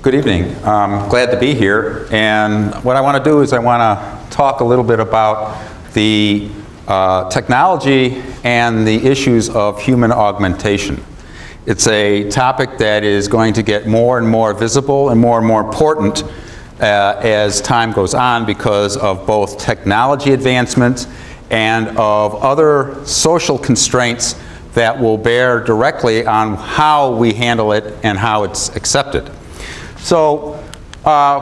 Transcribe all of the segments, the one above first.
Good evening. I'm glad to be here, and what I want to do is I want to talk a little bit about the technology and the issues of human augmentation. It's a topic that is going to get more and more visible and more important as time goes on because of both technology advancements and of other social constraints that will bear directly on how we handle it and how it's accepted. So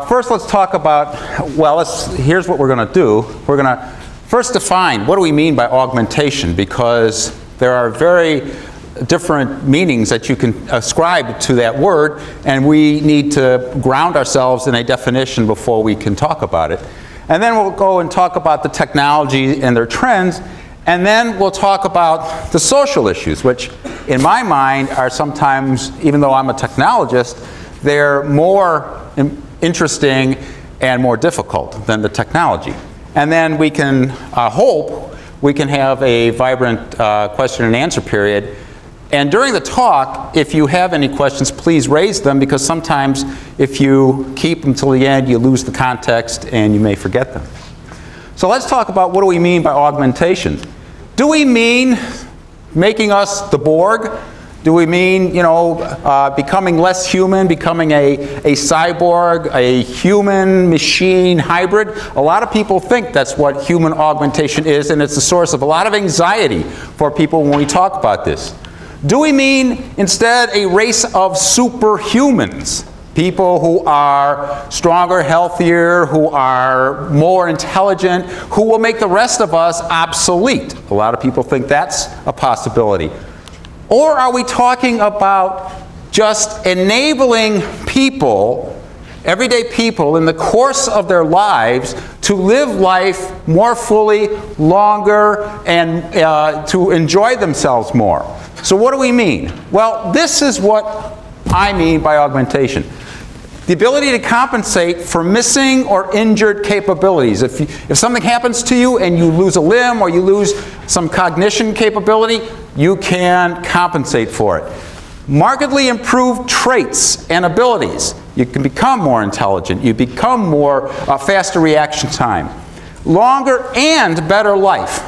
first let's talk about, well, here's what we're going to do. We're going to first define what do we mean by augmentation, because there are very different meanings that you can ascribe to that word, and we need to ground ourselves in a definition before we can talk about it. And then we'll go and talk about the technology and their trends, and then we'll talk about the social issues, which in my mind are sometimes, even though I'm a technologist, they're more interesting and more difficult than the technology. And then we can hope we can have a vibrant question and answer period. And during the talk, if you have any questions, please raise them, because sometimes if you keep them till the end, you lose the context and you may forget them. So let's talk about what do we mean by augmentation. Do we mean making us the Borg? Do we mean, you know, becoming less human, becoming a cyborg, a human-machine hybrid? A lot of people think that's what human augmentation is, and it's a source of a lot of anxiety for people when we talk about this. Do we mean instead a race of superhumans? People who are stronger, healthier, who are more intelligent, who will make the rest of us obsolete? A lot of people think that's a possibility. Or are we talking about just enabling people, everyday people, in the course of their lives to live life more fully, longer, and to enjoy themselves more? So what do we mean? Well, this is what I mean by augmentation. The ability to compensate for missing or injured capabilities. If something happens to you and you lose a limb or you lose some cognition capability, you can compensate for it. Markedly improved traits and abilities. You can become more intelligent. You become more faster reaction time. Longer and better life.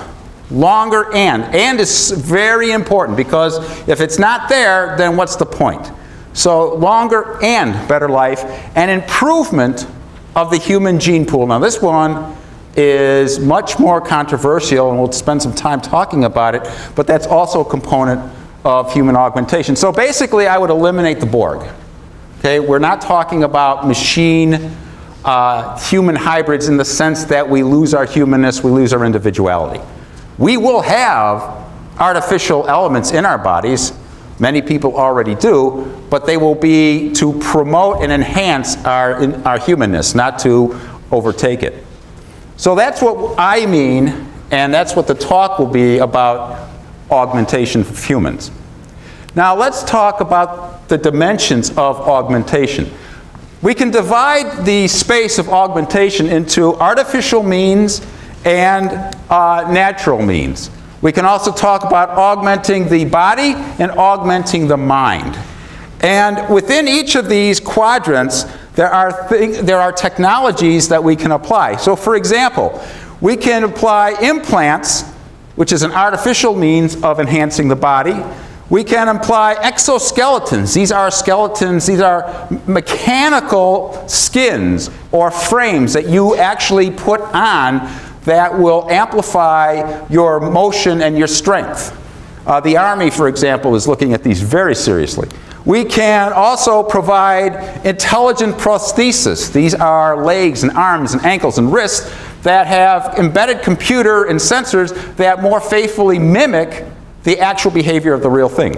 Longer and is very important, because if it's not there, then what's the point? So longer and better life, and improvement of the human gene pool. Now this one is much more controversial, and we'll spend some time talking about it, but that's also a component of human augmentation. So basically I would eliminate the Borg. Okay? We're not talking about machine human hybrids in the sense that we lose our humanness, we lose our individuality. We will have artificial elements in our bodies. Many people already do, but they will be to promote and enhance our humanness, not to overtake it. So that's what I mean, and that's what the talk will be about, augmentation of humans. Now let's talk about the dimensions of augmentation. We can divide the space of augmentation into artificial means and natural means. We can also talk about augmenting the body and augmenting the mind. And within each of these quadrants, there are technologies that we can apply. So for example, we can apply implants, which is an artificial means of enhancing the body. We can apply exoskeletons. These are skeletons, these are mechanical skins or frames that you actually put on that will amplify your motion and your strength. The Army, for example, is looking at these very seriously. We can also provide intelligent prosthesis. These are legs and arms and ankles and wrists that have embedded computer and sensors that more faithfully mimic the actual behavior of the real thing.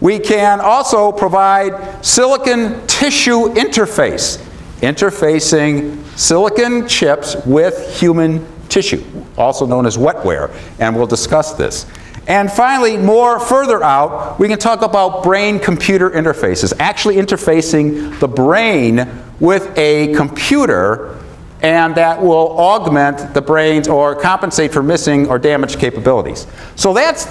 We can also provide silicon tissue interface, interfacing silicon chips with human tissue, also known as wetware, and we'll discuss this. And finally, more further out, we can talk about brain-computer interfaces, actually interfacing the brain with a computer, and that will augment the brain's or compensate for missing or damaged capabilities. So that's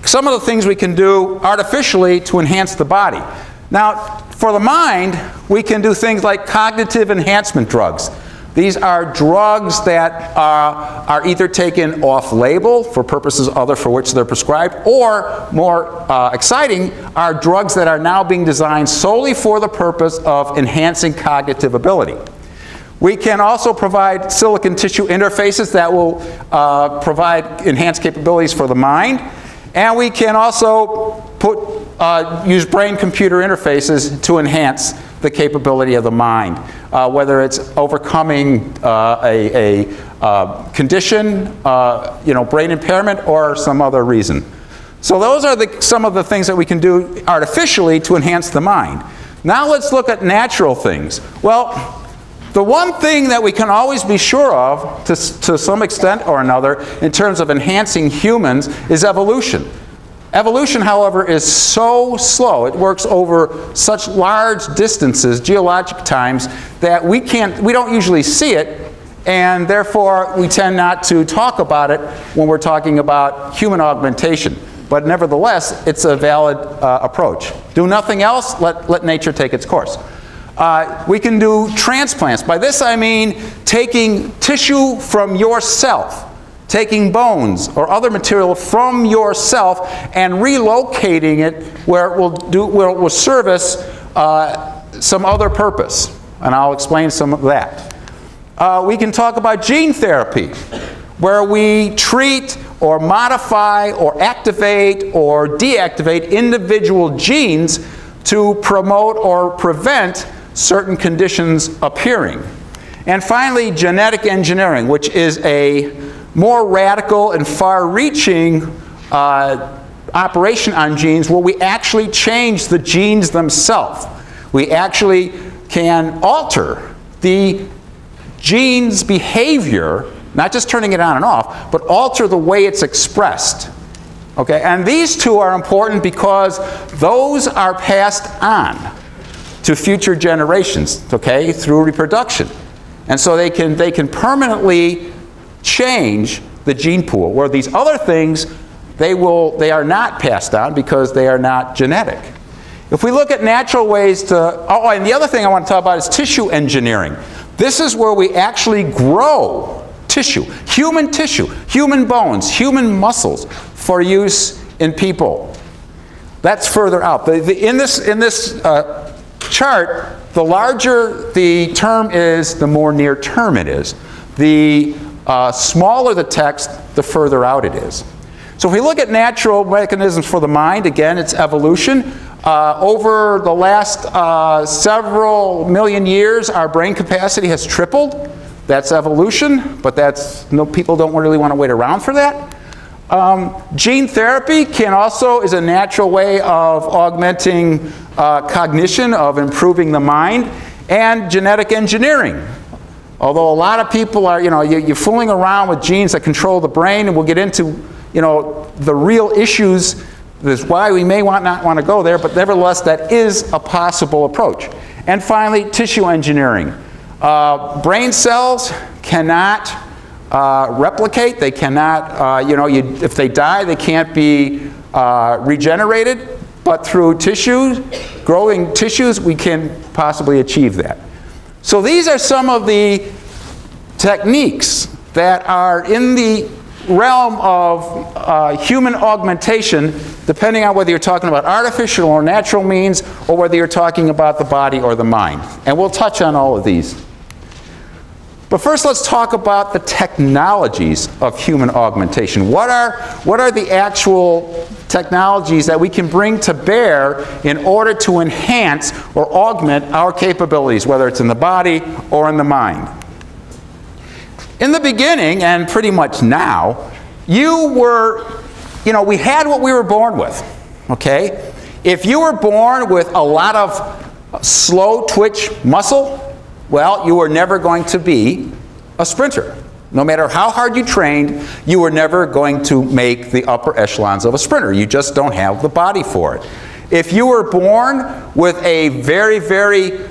some of the things we can do artificially to enhance the body. Now, for the mind, We can do things like cognitive enhancement drugs. These are drugs that are either taken off-label for purposes other for which they're prescribed, or more exciting, are drugs that are now being designed solely for the purpose of enhancing cognitive ability. We can also provide silicon tissue interfaces that will provide enhanced capabilities for the mind. And we can also use brain-computer interfaces to enhance the capability of the mind, whether it's overcoming a condition, brain impairment, or some other reason. So those are some of the things that we can do artificially to enhance the mind. Now let's look at natural things. Well, the one thing that we can always be sure of, to some extent or another, in terms of enhancing humans, is evolution. Evolution, however, is so slow. It works over such large distances, geologic times, that we don't usually see it, and therefore we tend not to talk about it when we're talking about human augmentation. But nevertheless, it's a valid approach. Do nothing else, let nature take its course. We can do transplants. By this I mean taking tissue from yourself, taking bones or other material from yourself and relocating it where it will service some other purpose. And I'll explain some of that. We can talk about gene therapy, where we treat or modify or activate or deactivate individual genes to promote or prevent certain conditions appearing. And finally, genetic engineering, which is a more radical and far-reaching operation on genes where we actually change the genes themselves. We actually can alter the gene's behavior, not just turning it on and off, but alter the way it's expressed. Okay? And these two are important because those are passed on to future generations, okay, through reproduction. And so they can permanently change the gene pool, where these other things, they are not passed on because they are not genetic. If we look at natural ways to, oh, and the other thing I want to talk about is tissue engineering. This is where we actually grow tissue, human bones, human muscles for use in people. That's further out. In this chart, the larger the term is, the more near term it is. The smaller the text, the further out it is. So if we look at natural mechanisms for the mind, again, it's evolution. Over the last several million years, our brain capacity has tripled. That's evolution, but people don't really want to wait around for that. Gene therapy is a natural way of augmenting cognition, of improving the mind, and genetic engineering. Although a lot of people are, you're fooling around with genes that control the brain, and we'll get into, the real issues. That's why we may not want to go there, but nevertheless, that is a possible approach. And finally, tissue engineering. Brain cells cannot replicate. They cannot, if they die, they can't be regenerated. But through growing tissues, we can possibly achieve that. So these are some of the techniques that are in the realm of human augmentation, depending on whether you're talking about artificial or natural means, or whether you're talking about the body or the mind. And we'll touch on all of these. But first, let's talk about the technologies of human augmentation. What are the actual technologies that we can bring to bear in order to enhance or augment our capabilities, whether it's in the body or in the mind? In the beginning, and pretty much now, we had what we were born with, okay? If you were born with a lot of slow twitch muscle, well, you were never going to be a sprinter. No matter how hard you trained, you were never going to make the upper echelons of a sprinter. You just don't have the body for it. If you were born with a very, very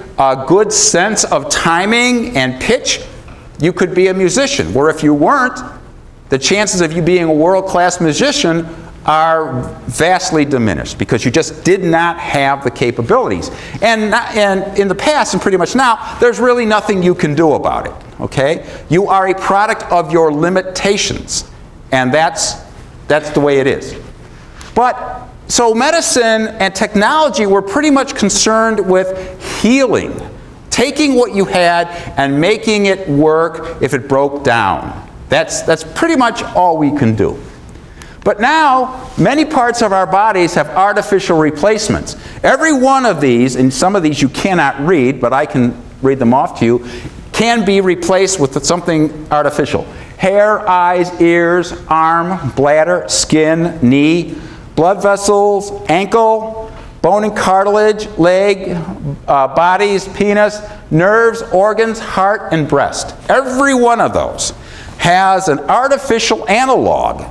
good sense of timing and pitch, you could be a musician. Where if you weren't, the chances of you being a world-class musician are vastly diminished because you just did not have the capabilities. And in the past, and pretty much now, there's really nothing you can do about it, okay? You are a product of your limitations, and that's the way it is. But, so medicine and technology were pretty much concerned with healing, taking what you had and making it work if it broke down. That's pretty much all we can do. But now, many parts of our bodies have artificial replacements. Every one of these, and some of these you cannot read, but I can read them off to you, can be replaced with something artificial. Hair, eyes, ears, arm, bladder, skin, knee, blood vessels, ankle, bone and cartilage, leg, bodies, penis, nerves, organs, heart, and breast. Every one of those has an artificial analog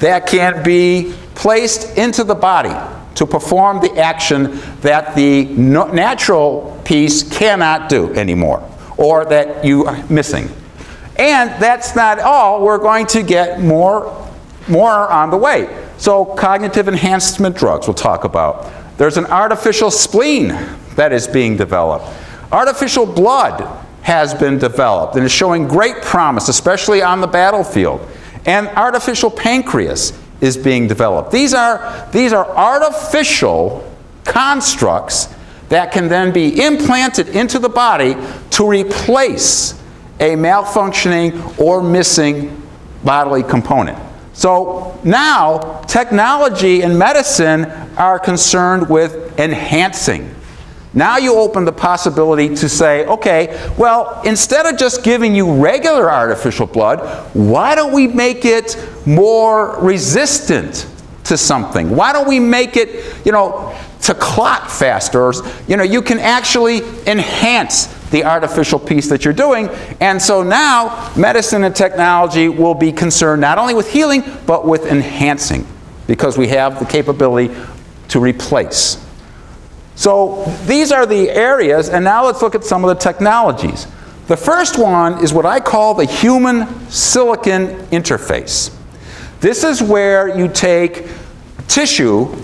that can be placed into the body to perform the action that the natural piece cannot do anymore, or that you are missing. And that's not all. We're going to get more on the way. So cognitive enhancement drugs we'll talk about. There's an artificial spleen that is being developed. Artificial blood has been developed and is showing great promise, especially on the battlefield. And artificial pancreas is being developed. These are artificial constructs that can then be implanted into the body to replace a malfunctioning or missing bodily component. So now technology and medicine are concerned with enhancing. Now you open the possibility to say, okay, well, instead of just giving you regular artificial blood, why don't we make it more resistant to something? Why don't we make it, to clot faster? Or, you can actually enhance the artificial piece that you're doing. And so now medicine and technology will be concerned not only with healing, but with enhancing, because we have the capability to replace. So these are the areas, and now let's look at some of the technologies. The first one is what I call the human-silicon interface. This is where you take tissue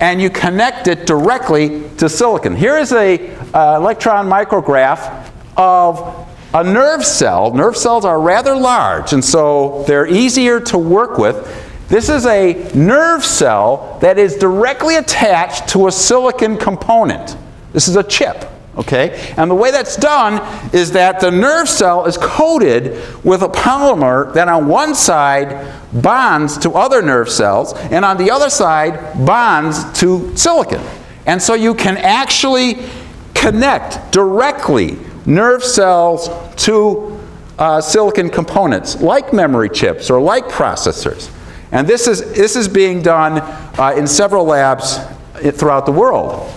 and you connect it directly to silicon. Here is an electron micrograph of a nerve cell. Nerve cells are rather large, and so they're easier to work with. This is a nerve cell that is directly attached to a silicon component. This is a chip, okay? And the way that's done is that the nerve cell is coated with a polymer that on one side bonds to other nerve cells, and on the other side bonds to silicon. And so you can actually connect directly nerve cells to silicon components, like memory chips or like processors. And this is being done in several labs throughout the world.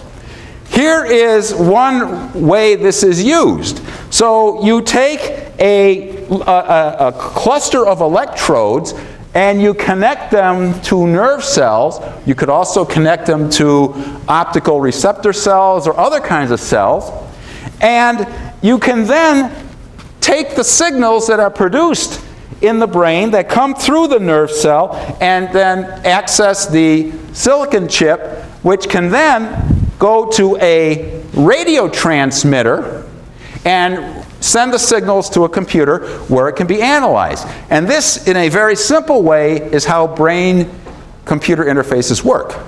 Here is one way this is used. So you take a cluster of electrodes and you connect them to nerve cells. You could also connect them to optical receptor cells or other kinds of cells. And you can then take the signals that are produced in the brain that come through the nerve cell and then access the silicon chip, which can then go to a radio transmitter and send the signals to a computer where it can be analyzed. And this, in a very simple way, is how brain-computer interfaces work.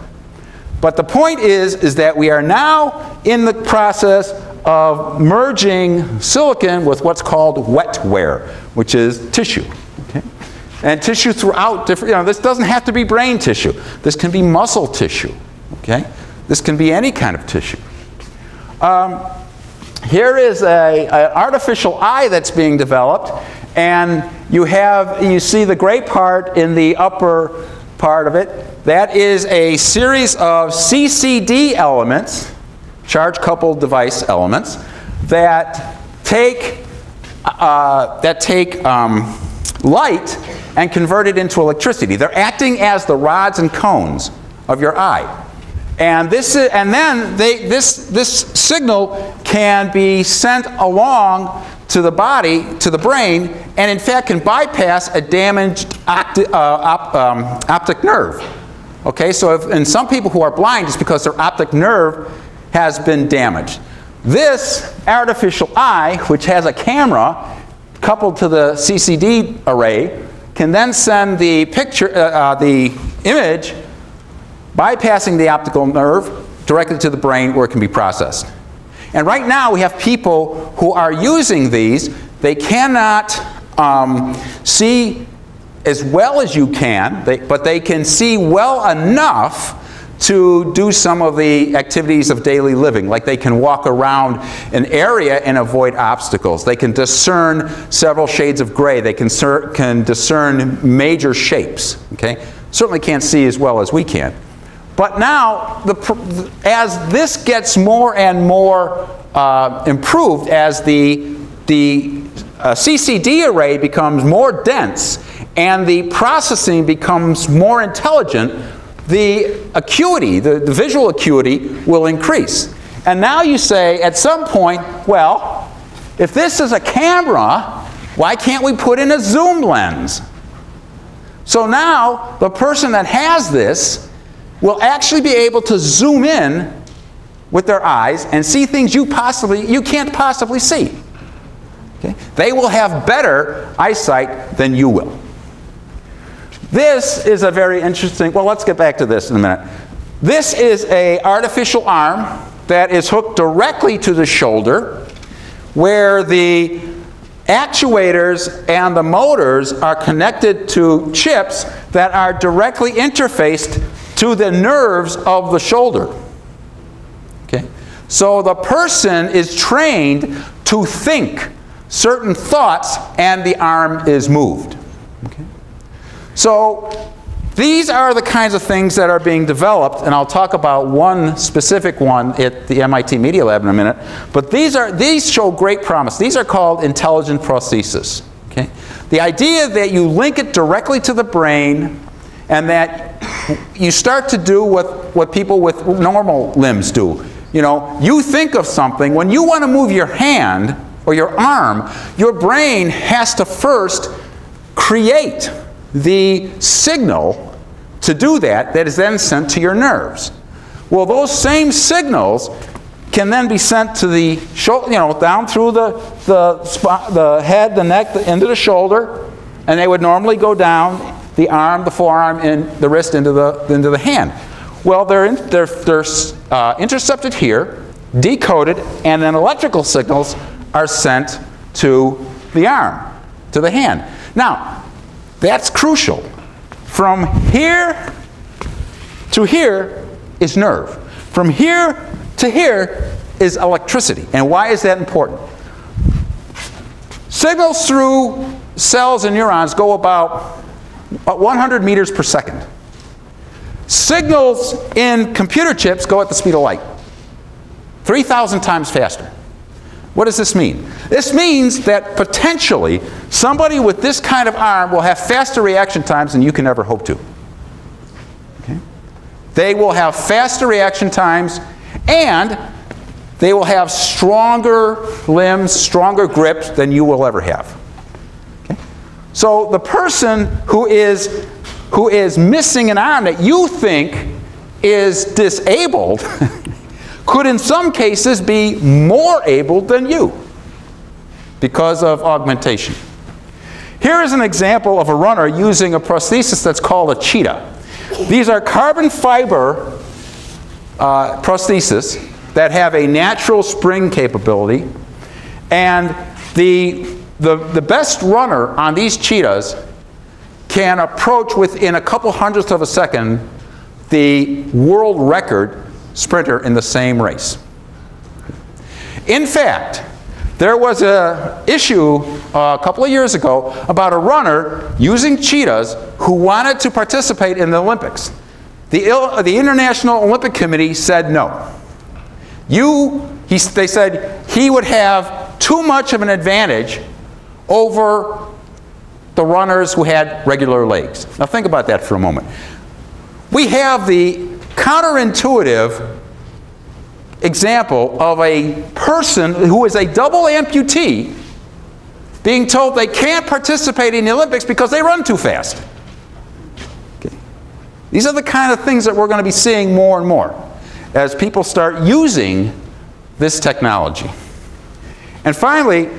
But the point is that we are now in the process of merging silicon with what's called wetware, which is tissue. Okay? And tissue throughout different, this doesn't have to be brain tissue. This can be muscle tissue. Okay? This can be any kind of tissue. Here is an artificial eye that's being developed, and you see the gray part in the upper part of it. That is a series of CCD elements, charge-coupled device elements, that take light and convert it into electricity. They're acting as the rods and cones of your eye. And this signal can be sent along to the body, to the brain, and in fact can bypass a damaged optic nerve. Okay, so in some people who are blind, it's because their optic nerve has been damaged. This artificial eye, which has a camera coupled to the CCD array, can then send the picture, the image, bypassing the optical nerve directly to the brain where it can be processed. And right now we have people who are using these. They cannot see as well as you can, but they can see well enough to do some of the activities of daily living. Like they can walk around an area and avoid obstacles. They can discern several shades of gray. They can discern major shapes. Okay? Certainly can't see as well as we can. But now, as this gets more and more improved, as the CCD array becomes more dense and the processing becomes more intelligent, the acuity, the visual acuity, will increase. And now you say, at some point, well, if this is a camera, why can't we put in a zoom lens? So now, the person that has this will actually be able to zoom in with their eyes and see things you can't possibly see. Okay? They will have better eyesight than you will. This is a very interesting, well, let's get back to this in a minute. This is an artificial arm that is hooked directly to the shoulder, where the actuators and the motors are connected to chips that are directly interfaced to the nerves of the shoulder. Okay? So the person is trained to think certain thoughts and the arm is moved. Okay? So these are the kinds of things that are being developed, and I'll talk about one specific one at the MIT Media Lab in a minute. But these show great promise. These are called intelligent prostheses. Okay? The idea that you link it directly to the brain and that you start to do what people with normal limbs do. You know, you think of something, when you want to move your hand or your arm, your brain has to first create the signal to do that is then sent to your nerves. Well, those same signals can then be sent to the shoulder, you know, down through the head, the neck, into the shoulder, and they would normally go down the arm, the forearm, and the wrist into the hand. Well, they're intercepted here, decoded, and then electrical signals are sent to the arm, to the hand. Now, that's crucial. From here to here is nerve. From here to here is electricity. And why is that important? Signals through cells and neurons go about 100 meters per second. Signals in computer chips go at the speed of light, 3,000 times faster. What does this mean? This means that potentially somebody with this kind of arm will have faster reaction times than you can ever hope to. Okay? They will have faster reaction times, and they will have stronger limbs, stronger grips than you will ever have. Okay? So the person who is missing an arm that you think is disabled could in some cases be more able than you because of augmentation. Here is an example of a runner using a prosthesis that's called a cheetah. These are carbon fiber prostheses that have a natural spring capability, and the best runner on these cheetahs can approach within a couple hundredths of a second the world record sprinter in the same race. In fact, there was an issue a couple of years ago about a runner using cheetahs who wanted to participate in the Olympics. The International Olympic Committee said no. They said he would have too much of an advantage over the runners who had regular legs. Now think about that for a moment. We have the counterintuitive example of a person who is a double amputee being told they can't participate in the Olympics because they run too fast. Okay. These are the kind of things that we're going to be seeing more and more as people start using this technology. And finally,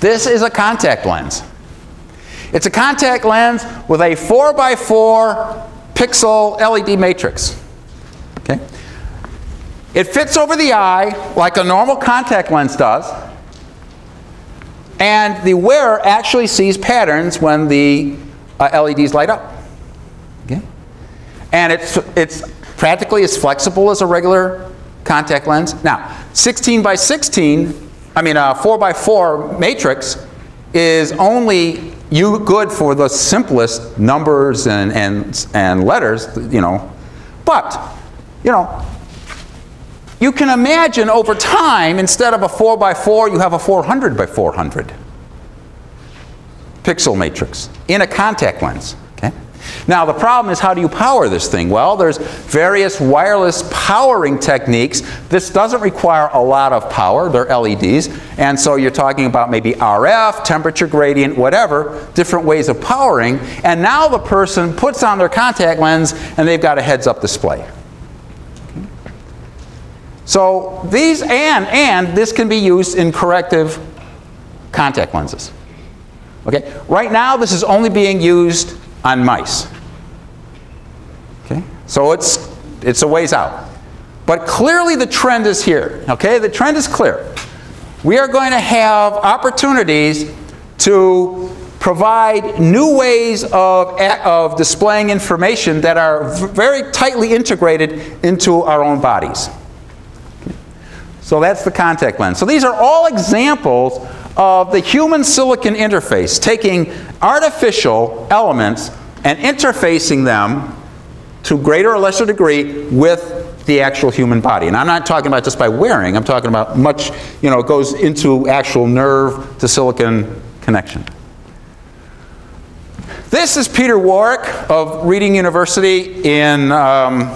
this is a contact lens. It's a contact lens with a 4x4 pixel LED matrix. Okay? It fits over the eye like a normal contact lens does, and the wearer actually sees patterns when the LEDs light up. Okay? And it's practically as flexible as a regular contact lens. Now, 16 by 16, I mean 4 by 4 matrix is only good for the simplest numbers and letters, you know. But, you know, you can imagine over time, instead of a 4 by 4, you have a 400 by 400 pixel matrix in a contact lens. Okay? Now, the problem is, how do you power this thing? Well, there's various wireless powering techniques. This doesn't require a lot of power. They're LEDs. And so you're talking about maybe RF, temperature gradient, whatever, different ways of powering. And now the person puts on their contact lens, and they've got a heads-up display. Okay. So these, and this can be used in corrective contact lenses. Okay. Right now, this is only being used on mice. Okay? So it's a ways out. But clearly the trend is here. Okay? The trend is clear. We are going to have opportunities to provide new ways of displaying information that are very tightly integrated into our own bodies. Okay? So that's the contact lens. So these are all examples of the human silicon interface, taking artificial elements and interfacing them to greater or lesser degree with the actual human body. And I'm not talking about just by wearing, I'm talking about much, you know, it goes into actual nerve to silicon connection. This is Peter Warrick of Reading University in the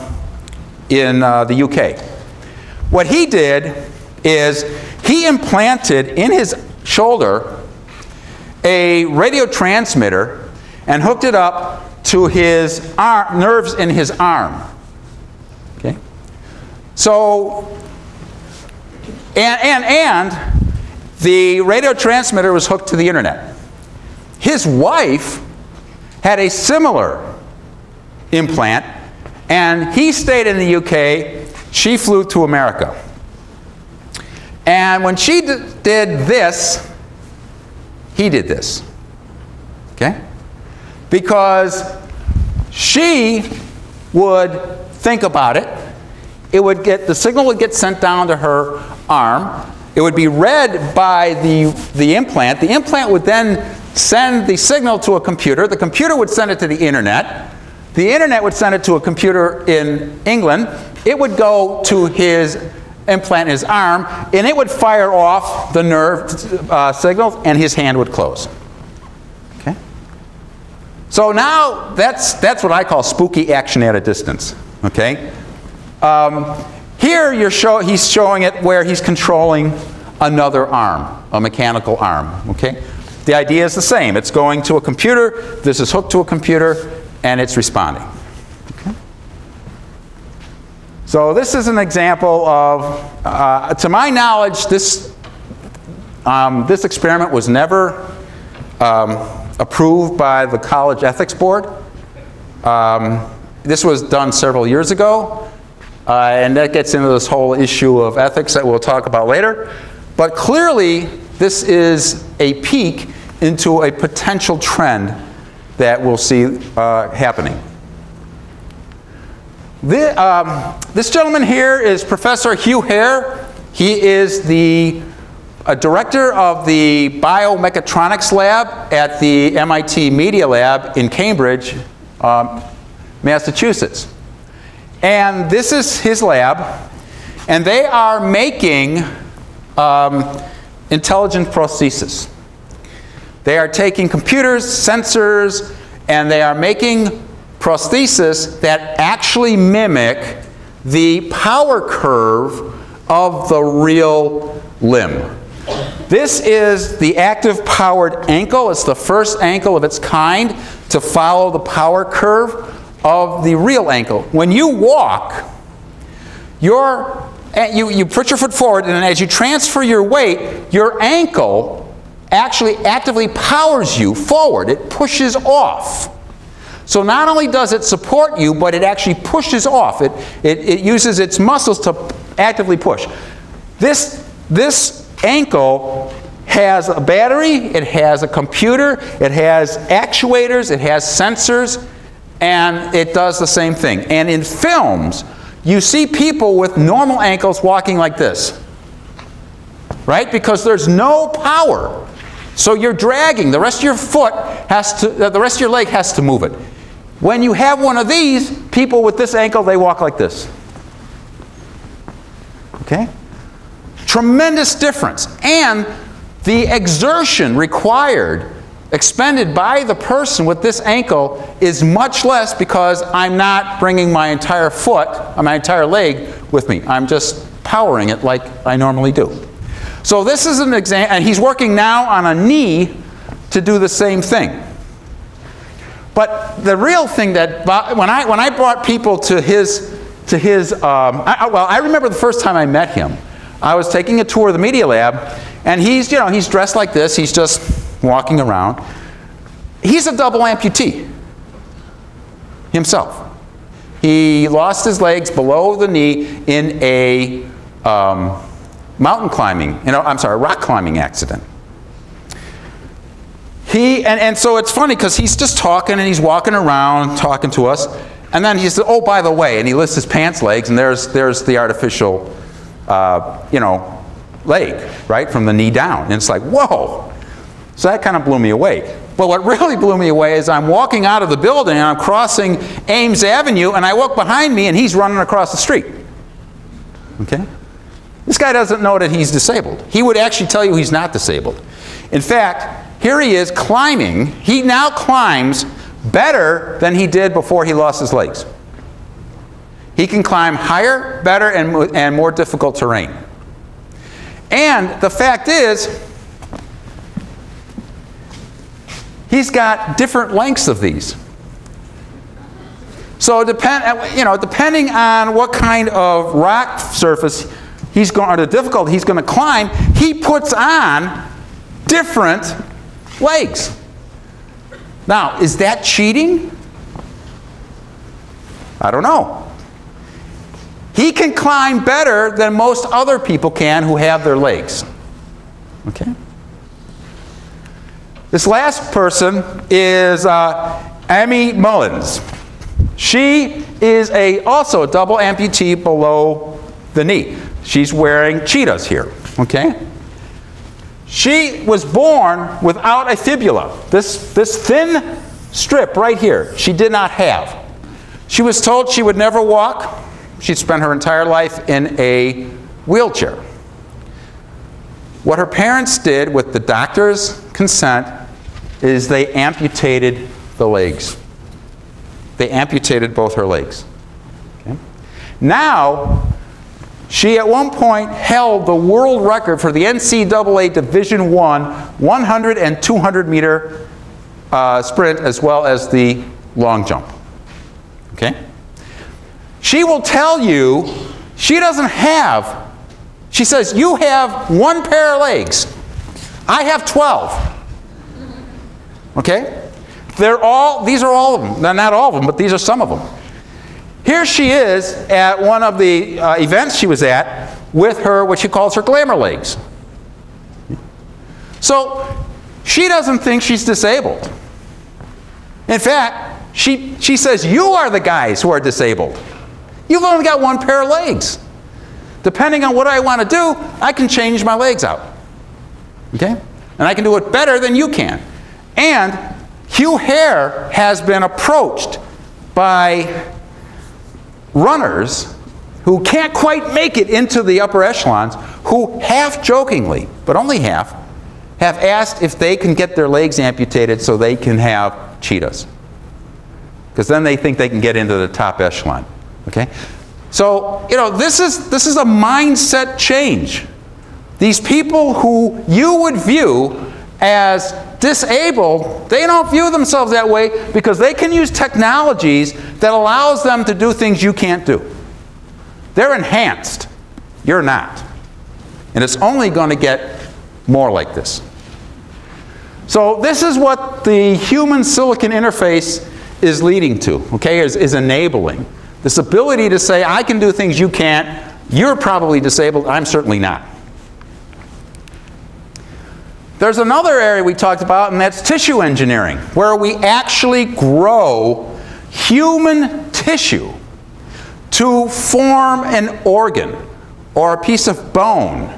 UK. What he did is he implanted in his shoulder a radio transmitter and hooked it up to his nerves in his arm. Okay? So, and the radio transmitter was hooked to the internet. His wife had a similar implant, and he stayed in the UK, she flew to America. And when she did this, he did this. Okay? Because she would think about it. The signal would get sent down to her arm. It would be read by the implant. The implant would then send the signal to a computer. The computer would send it to the internet. The internet would send it to a computer in England. It would go to his implant in his arm, and it would fire off the nerve signals, and his hand would close. Okay? So now that's what I call spooky action at a distance. Okay? Here he's showing it where he's controlling another arm, a mechanical arm. Okay? The idea is the same. It's going to a computer. This is hooked to a computer, and it's responding. Okay? So this is an example of, to my knowledge, this experiment was never approved by the college ethics board. This was done several years ago, and that gets into this whole issue of ethics that we'll talk about later. But clearly, this is a peek into a potential trend that we'll see happening. This gentleman here is Professor Hugh Hare. He is the director of the biomechatronics lab at the MIT Media Lab in Cambridge, Massachusetts. And this is his lab, and they are making intelligent prosthesis. They are taking computers, sensors, and they are making prosthesis that actually mimic the power curve of the real limb. This is the active powered ankle. It's the first ankle of its kind to follow the power curve of the real ankle. When you walk, you put your foot forward, and as you transfer your weight, your ankle actually actively powers you forward. It pushes off. So not only does it support you, but it actually pushes off. It uses its muscles to actively push. This ankle has a battery, it has a computer, it has actuators, it has sensors, and it does the same thing. And in films, you see people with normal ankles walking like this, right? Because there's no power. So you're dragging. The rest of your foot has to, the rest of your leg has to move it. When you have one of these, people with this ankle, they walk like this. Okay? Tremendous difference. And the exertion required, expended by the person with this ankle is much less because I'm not bringing my entire foot, or my entire leg with me. I'm just powering it like I normally do. So this is an example, and he's working now on a knee to do the same thing. But the real thing that, when I brought people to I remember the first time I met him. I was taking a tour of the media lab, and he's dressed like this. He's just walking around. He's a double amputee himself. He lost his legs below the knee in a mountain climbing, rock climbing accident. So it's funny because he's just talking and he's walking around talking to us, and then he says, "Oh, by the way," and he lifts his pants legs, and there's the artificial, leg, right, from the knee down, and it's like, whoa! So that kind of blew me away. But what really blew me away is I'm walking out of the building and I'm crossing Ames Avenue, and I look behind me and he's running across the street. Okay? This guy doesn't know that he's disabled. He would actually tell you he's not disabled. In fact, here he is climbing. He now climbs better than he did before he lost his legs. He can climb higher, better, and more difficult terrain. And the fact is, he's got different lengths of these. So depending on what kind of rock surface or the difficulty he's going to climb, he puts on different legs. Now, is that cheating? I don't know. He can climb better than most other people can who have their legs. Okay? This last person is Aimee Mullins. She is also a double amputee below the knee. She's wearing cheetahs here. Okay? She was born without a fibula. This thin strip right here, she did not have. She was told she would never walk. She'd spent her entire life in a wheelchair. What her parents did with the doctor's consent is they amputated the legs. They amputated both her legs. Okay? Now, she at one point held the world record for the NCAA Division I 100 and 200 meter sprint, as well as the long jump. Okay? She will tell you she doesn't have, she says, you have one pair of legs. I have 12. Okay? These are all of them. They're not all of them, but these are some of them. Here she is at one of the events she was at with her, what she calls her glamour legs. So she doesn't think she's disabled. In fact, she says, you are the guys who are disabled. You've only got one pair of legs. Depending on what I want to do, I can change my legs out. Okay? And I can do it better than you can. And Hugh Hare has been approached by runners who can't quite make it into the upper echelons, who half-jokingly, but only half, have asked if they can get their legs amputated so they can have cheetahs. Because then they think they can get into the top echelon. Okay? So, this is a mindset change. These people who you would view as disabled, they don't view themselves that way because they can use technologies that allows them to do things you can't do. They're enhanced. You're not. And it's only going to get more like this. So this is what the human silicon interface is leading to, okay, is enabling. This ability to say, I can do things you can't. You're probably disabled. I'm certainly not. There's another area we talked about, and that's tissue engineering, where we actually grow human tissue to form an organ or a piece of bone.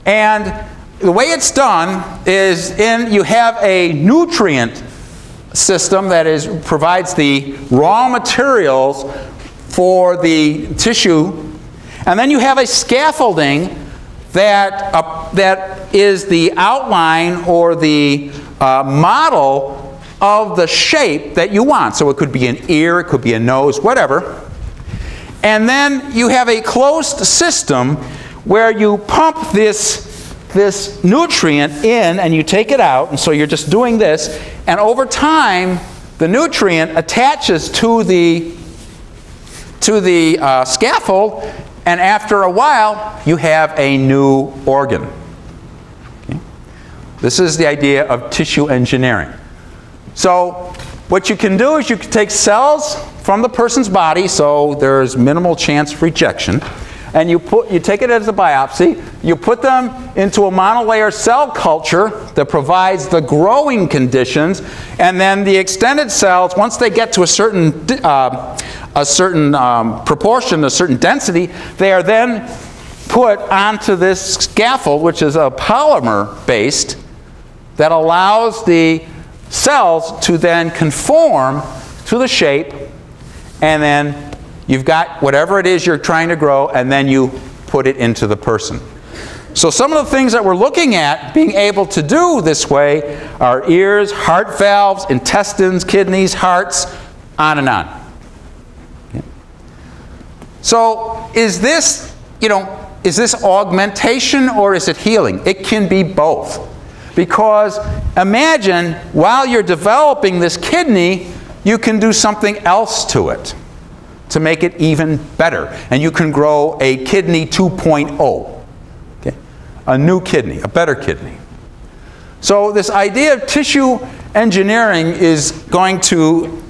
And the way it's done is you have a nutrient system that provides the raw materials for the tissue, and then you have a scaffolding that is the outline or the model of the shape that you want. So it could be an ear, it could be a nose, whatever. And then you have a closed system where you pump this nutrient in and you take it out, and so you're just doing this, and over time the nutrient attaches to the scaffold, and after a while you have a new organ. Okay? This is the idea of tissue engineering. So what you can do is you can take cells from the person's body, so there's minimal chance of rejection, and you take it as a biopsy, you put them into a monolayer cell culture that provides the growing conditions, and then the extended cells, once they get to a certain proportion, a certain density, they are then put onto this scaffold, which is a polymer based, that allows the cells to then conform to the shape, and then you've got whatever it is you're trying to grow, and then you put it into the person. So some of the things that we're looking at being able to do this way are ears, heart valves, intestines, kidneys, hearts, on and on. Okay. So is this augmentation or is it healing? It can be both. Because imagine while you're developing this kidney, you can do something else to it to make it even better. And you can grow a kidney 2.0, okay? A new kidney, a better kidney. So this idea of tissue engineering is going to,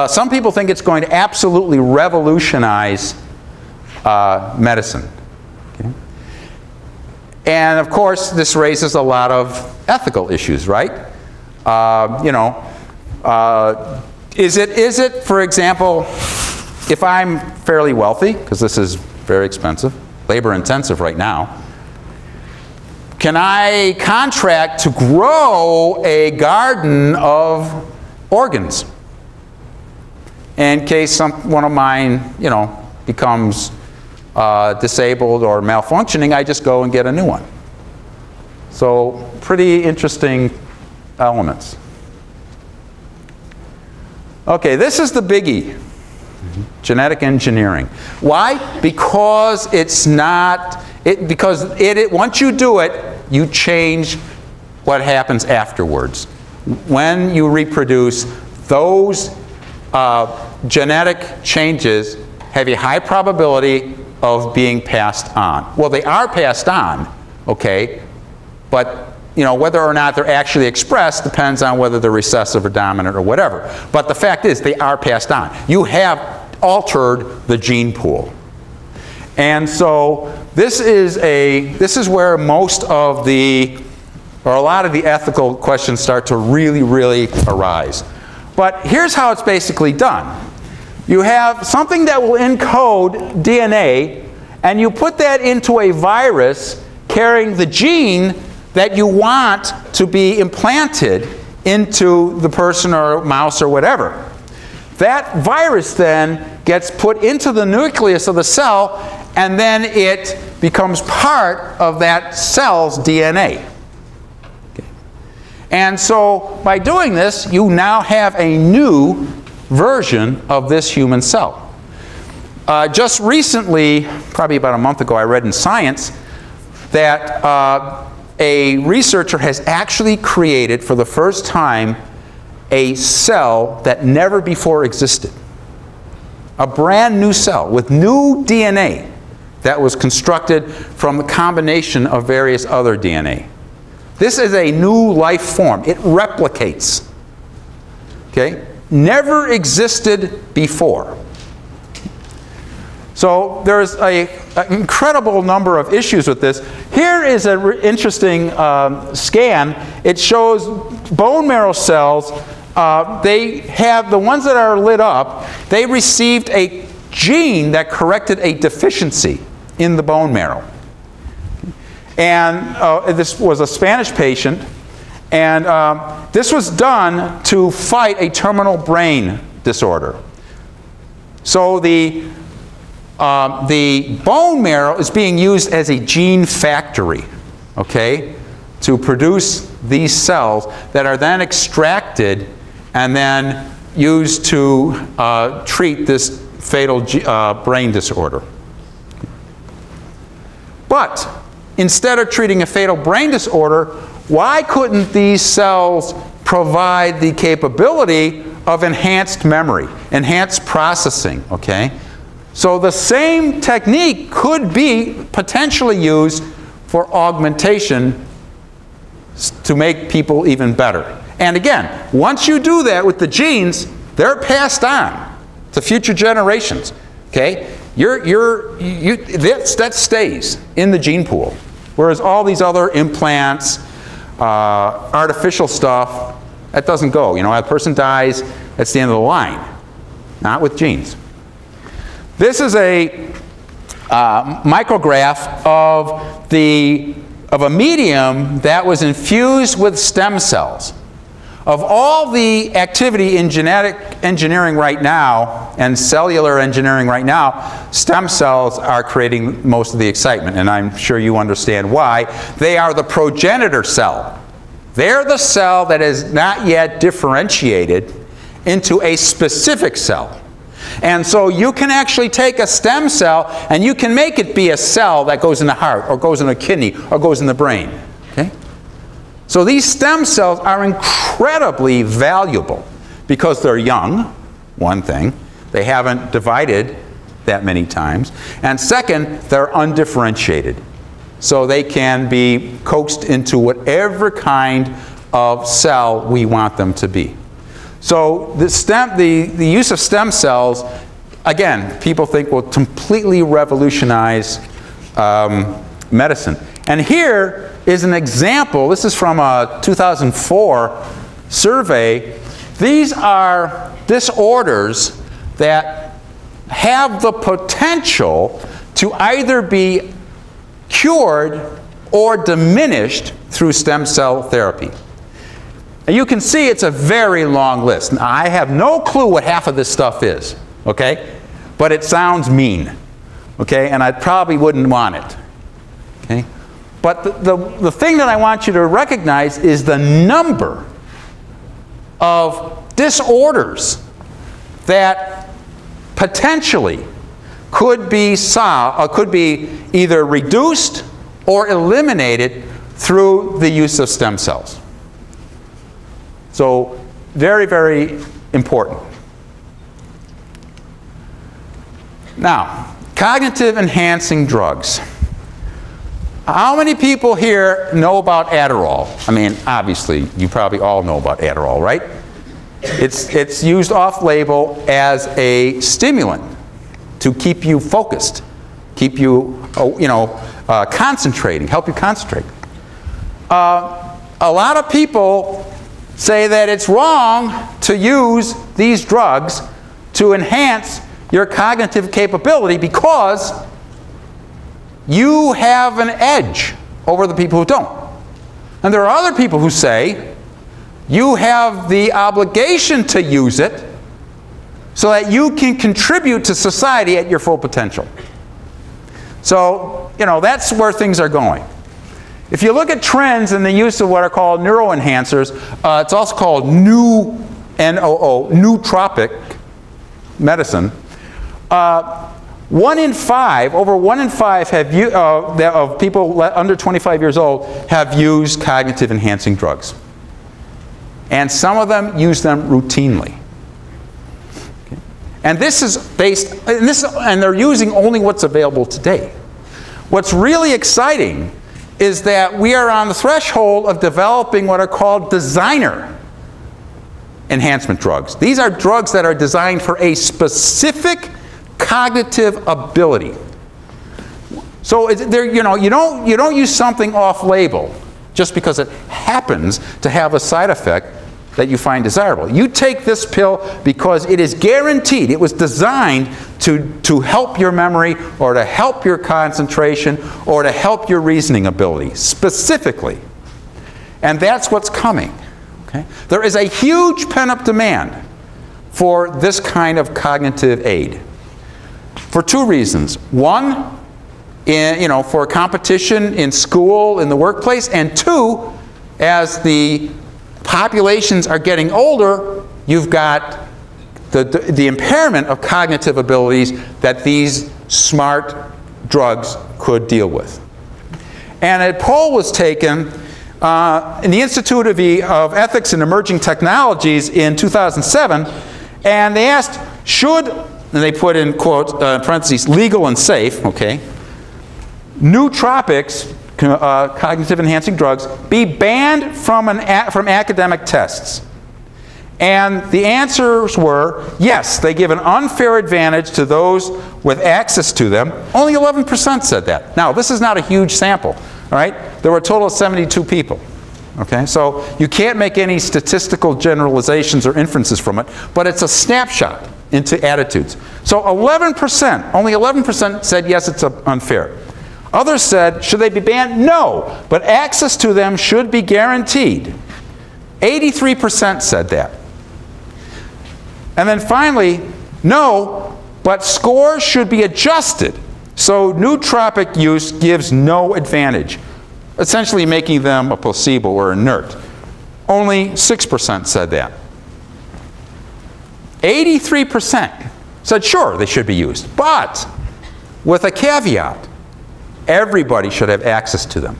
some people think it's going to absolutely revolutionize medicine. Okay? And of course, this raises a lot of ethical issues, right? Is it, for example, if I'm fairly wealthy, because this is very expensive, labor intensive right now, can I contract to grow a garden of organs? In case one of mine, becomes disabled or malfunctioning, I just go and get a new one. So pretty interesting elements. Okay, this is the biggie. Genetic engineering. Why? Because once you do it, you change what happens afterwards. When you reproduce, those genetic changes have a high probability of being passed on. Well, they are passed on, okay, but whether or not they're actually expressed depends on whether they're recessive or dominant or whatever. But the fact is, they are passed on. You have altered the gene pool. And so this is where most of or a lot of the ethical questions start to really, really arise. But here's how it's basically done. You have something that will encode DNA, and you put that into a virus carrying the gene that you want to be implanted into the person or mouse or whatever. That virus then gets put into the nucleus of the cell, and then it becomes part of that cell's DNA. Okay. And so by doing this, you now have a new version of this human cell. Just recently, probably about a month ago, I read in Science that a researcher has actually created for the first time a cell that never before existed. a brand new cell with new DNA that was constructed from a combination of various other DNA. This is a new life form. It replicates. Okay? Never existed before. So there's an incredible number of issues with this. Here is an interesting scan. It shows bone marrow cells. They have, the ones that are lit up, they received a gene that corrected a deficiency in the bone marrow. And this was a Spanish patient. And this was done to fight a terminal brain disorder. So the bone marrow is being used as a gene factory, okay, to produce these cells that are then extracted and then used to treat this fatal brain disorder. But instead of treating a fatal brain disorder, why couldn't these cells provide the capability of enhanced memory, enhanced processing, okay? So the same technique could be potentially used for augmentation to make people even better. And again, once you do that with the genes, they're passed on to future generations, okay? That stays in the gene pool. Whereas all these other implants, artificial stuff, that doesn't go. You know, a person dies, that's the end of the line. Not with genes. This is a micrograph of a medium that was infused with stem cells. Of all the activity in genetic engineering right now and cellular engineering right now, stem cells are creating most of the excitement, and I'm sure you understand why. They are the progenitor cell. They're the cell that is not yet differentiated into a specific cell. And so you can actually take a stem cell and you can make it be a cell that goes in the heart or goes in the kidney or goes in the brain. Okay? So these stem cells are incredibly valuable because they're young, one thing. They haven't divided that many times. And second, they're undifferentiated. So they can be coaxed into whatever kind of cell we want them to be. So the use of stem cells, again, people think will completely revolutionize medicine. And here is an example. This is from a 2004 survey. These are disorders that have the potential to either be cured or diminished through stem cell therapy. And you can see it's a very long list. Now, I have no clue what half of this stuff is, okay? But it sounds mean, okay? And I probably wouldn't want it, okay? But the thing that I want you to recognize is the number of disorders that potentially could be solved, could be either reduced or eliminated through the use of stem cells. So very, very important. Now, cognitive enhancing drugs. How many people here know about Adderall? I mean, obviously, you probably all know about Adderall, right? It's used off-label as a stimulant to keep you focused, keep you, concentrating, help you concentrate. A lot of people say that it's wrong to use these drugs to enhance your cognitive capability because you have an edge over the people who don't. And there are other people who say you have the obligation to use it so that you can contribute to society at your full potential. So, that's where things are going. If you look at trends in the use of what are called neuroenhancers, it's also called nootropic medicine. Over 1 in 5 of people under 25 years old have used cognitive enhancing drugs. And some of them use them routinely. Okay. And this is based, and they're using only what's available today. What's really exciting is that we are on the threshold of developing what are called designer enhancement drugs. These are drugs that are designed for a specific cognitive ability. So you know, you don't use something off-label just because it happens to have a side effect that you find desirable. You take this pill because it is guaranteed. It was designed to help your memory or to help your concentration or to help your reasoning ability specifically. And that's what's coming. Okay? There is a huge pent-up demand for this kind of cognitive aid for two reasons. One, for competition in school, in the workplace, and two, as the populations are getting older, you've got the impairment of cognitive abilities that these smart drugs could deal with. And a poll was taken in the Institute of Ethics and Emerging Technologies in 2007, and they asked, should, and they put in quote, parentheses, legal and safe, okay, nootropics, cognitive enhancing drugs, be banned from academic tests? And the answers were, yes, they give an unfair advantage to those with access to them. Only 11% said that. Now, this is not a huge sample, all right? There were a total of 72 people, okay? So you can't make any statistical generalizations or inferences from it, but it's a snapshot into attitudes. So 11%, only 11% said, yes, it's unfair. Others said, should they be banned? No, but access to them should be guaranteed. 83% said that. And then finally, no, but scores should be adjusted so nootropic use gives no advantage, essentially making them a placebo or inert. Only 6% said that. 83% said, sure, they should be used, but with a caveat. Everybody should have access to them.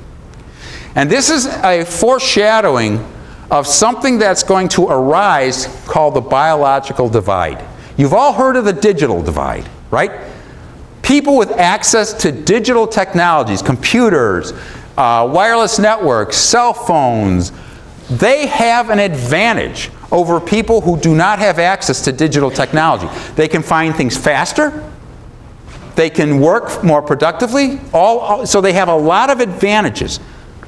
And this is a foreshadowing of something that's going to arise called the biological divide. You've all heard of the digital divide, right? People with access to digital technologies, computers, wireless networks, cell phones, they have an advantage over people who do not have access to digital technology. They can find things faster. They can work more productively, so they have a lot of advantages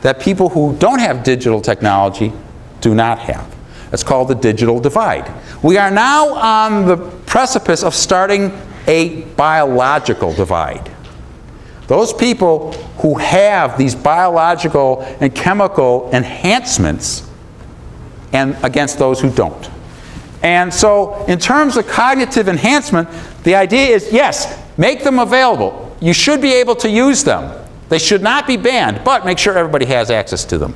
that people who don't have digital technology do not have. It's called the digital divide. We are now on the precipice of starting a biological divide. Those people who have these biological and chemical enhancements and against those who don't. And so in terms of cognitive enhancement, the idea is, yes, make them available. You should be able to use them. They should not be banned, but make sure everybody has access to them.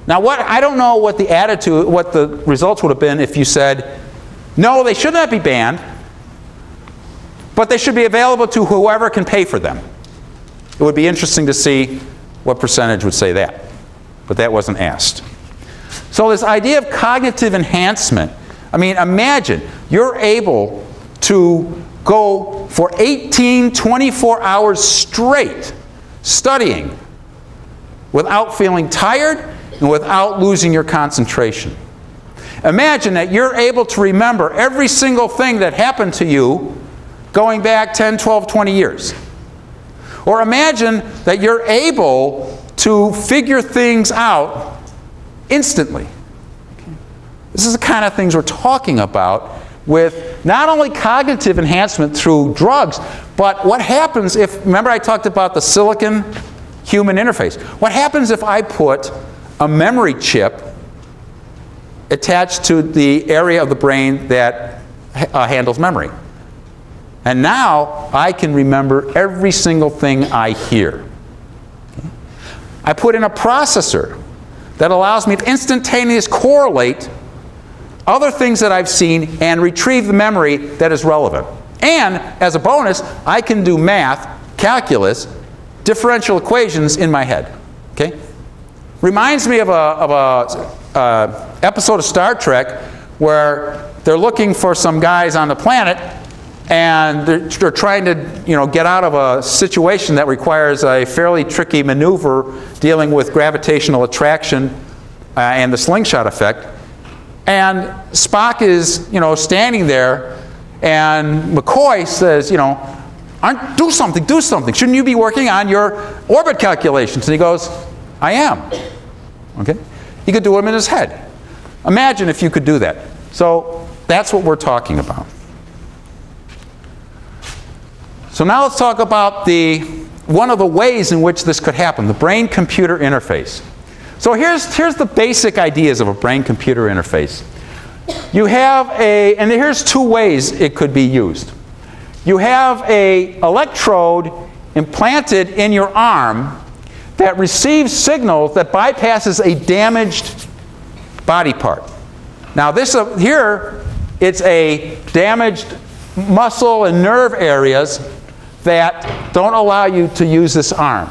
Now, I don't know what the attitude, what the results would have been if you said, no, they should not be banned, but they should be available to whoever can pay for them. It would be interesting to see what percentage would say that, but that wasn't asked. So this idea of cognitive enhancement, I mean, imagine you're able to go for 18, 24 hours straight studying without feeling tired and without losing your concentration. Imagine that you're able to remember every single thing that happened to you going back 10, 12, 20 years. Or imagine that you're able to figure things out instantly. This is the kind of things we're talking about with not only cognitive enhancement through drugs, but what happens if, remember I talked about the silicon human interface. What happens if I put a memory chip attached to the area of the brain that handles memory? And now I can remember every single thing I hear. I put in a processor that allows me to instantaneously correlate other things that I've seen and retrieve the memory that is relevant. And as a bonus, I can do math, calculus, differential equations in my head. Okay? Reminds me of a episode of Star Trek where they're looking for some guys on the planet and they're trying to, get out of a situation that requires a fairly tricky maneuver dealing with gravitational attraction and the slingshot effect. And Spock is, standing there, and McCoy says, do something, do something. Shouldn't you be working on your orbit calculations? And he goes, I am. Okay? He could do them in his head. Imagine if you could do that. So that's what we're talking about. So now let's talk about one of the ways in which this could happen, the brain-computer interface. So here's the basic ideas of a brain-computer interface. You have and here's two ways it could be used. You have an electrode implanted in your arm that receives signals that bypasses a damaged body part. Now here, it's a damaged muscle and nerve areas that don't allow you to use this arm.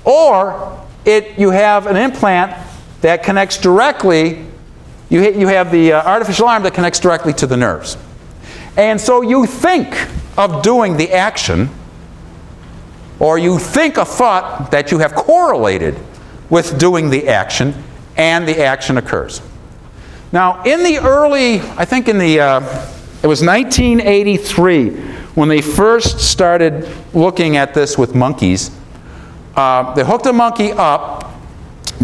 Or you have an implant that connects directly, you have the artificial arm that connects directly to the nerves. And so you think of doing the action, or you think a thought that you have correlated with doing the action, and the action occurs. Now, in the early, I think it was 1983, when they first started looking at this with monkeys. They hooked a monkey up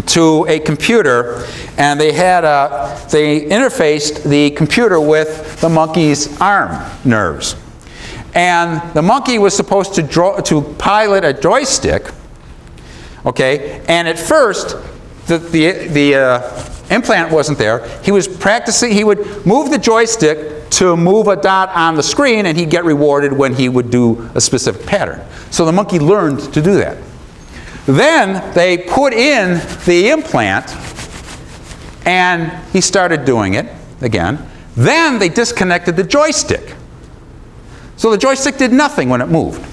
to a computer, and they interfaced the computer with the monkey's arm nerves. And the monkey was supposed to pilot a joystick, okay? And at first, the implant wasn't there. He was practicing. He would move the joystick to move a dot on the screen, and he'd get rewarded when he would do a specific pattern. So the monkey learned to do that. Then they put in the implant, and he started doing it again. Then they disconnected the joystick. So the joystick did nothing when it moved.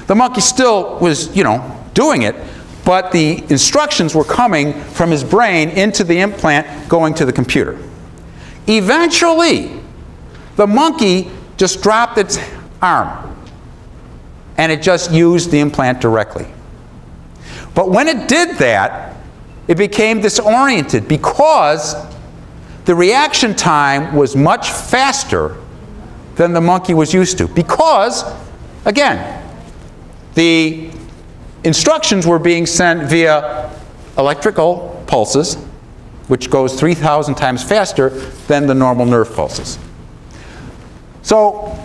The monkey still was, doing it, but the instructions were coming from his brain into the implant, going to the computer. Eventually, the monkey just dropped its arm, and it just used the implant directly. But when it did that, it became disoriented because the reaction time was much faster than the monkey was used to. Because, again, the instructions were being sent via electrical pulses, which goes 3,000 times faster than the normal nerve pulses. So,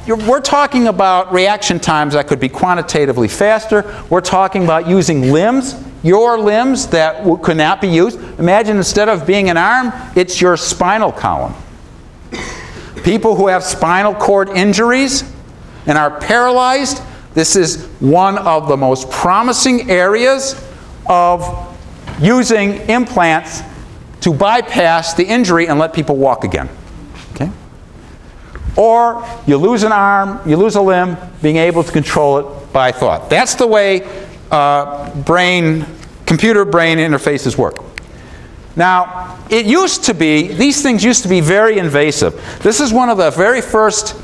we're talking about reaction times that could be quantitatively faster. We're talking about using limbs, your limbs that could not be used. Imagine instead of being an arm, it's your spinal column. People who have spinal cord injuries and are paralyzed, this is one of the most promising areas of using implants to bypass the injury and let people walk again. Okay? Or you lose an arm, you lose a limb, being able to control it by thought. That's the way computer-brain interfaces work. Now, it used to be, these things used to be very invasive. This is one of the very first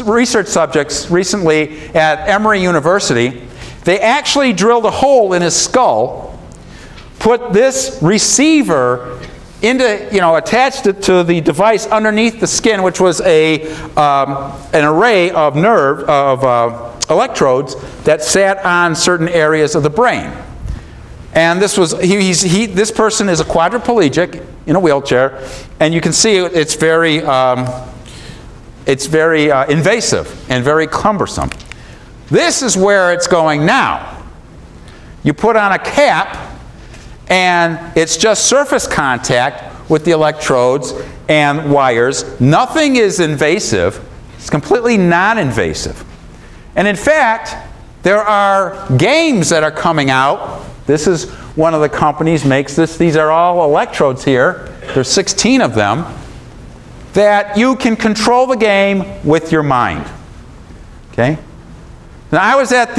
research subjects recently at Emory University. They actually drilled a hole in his skull, put this receiver attached it to the device underneath the skin, which was an array of electrodes that sat on certain areas of the brain. And this was this person is a quadriplegic in a wheelchair, and you can see it's very invasive and very cumbersome. This is where it's going now. You put on a cap, and it's just surface contact with the electrodes and wires. Nothing is invasive. It's completely non-invasive. And in fact, there are games that are coming out. This is one of the companies makes this. These are all electrodes here. There's 16 of them. That you can control the game with your mind. Okay? Now, I was at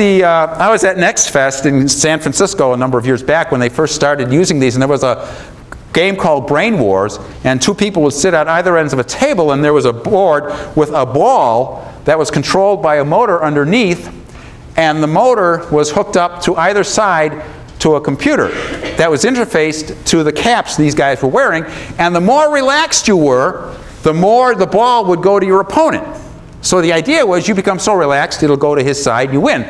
Next Fest in San Francisco a number of years back when they first started using these, and there was game called Brain Wars, and two people would sit at either ends of a table, and there was a board with a ball that was controlled by a motor underneath, and the motor was hooked up to either side to a computer that was interfaced to the caps these guys were wearing, and the more relaxed you were, the more the ball would go to your opponent. So the idea was you become so relaxed, it'll go to his side, you win.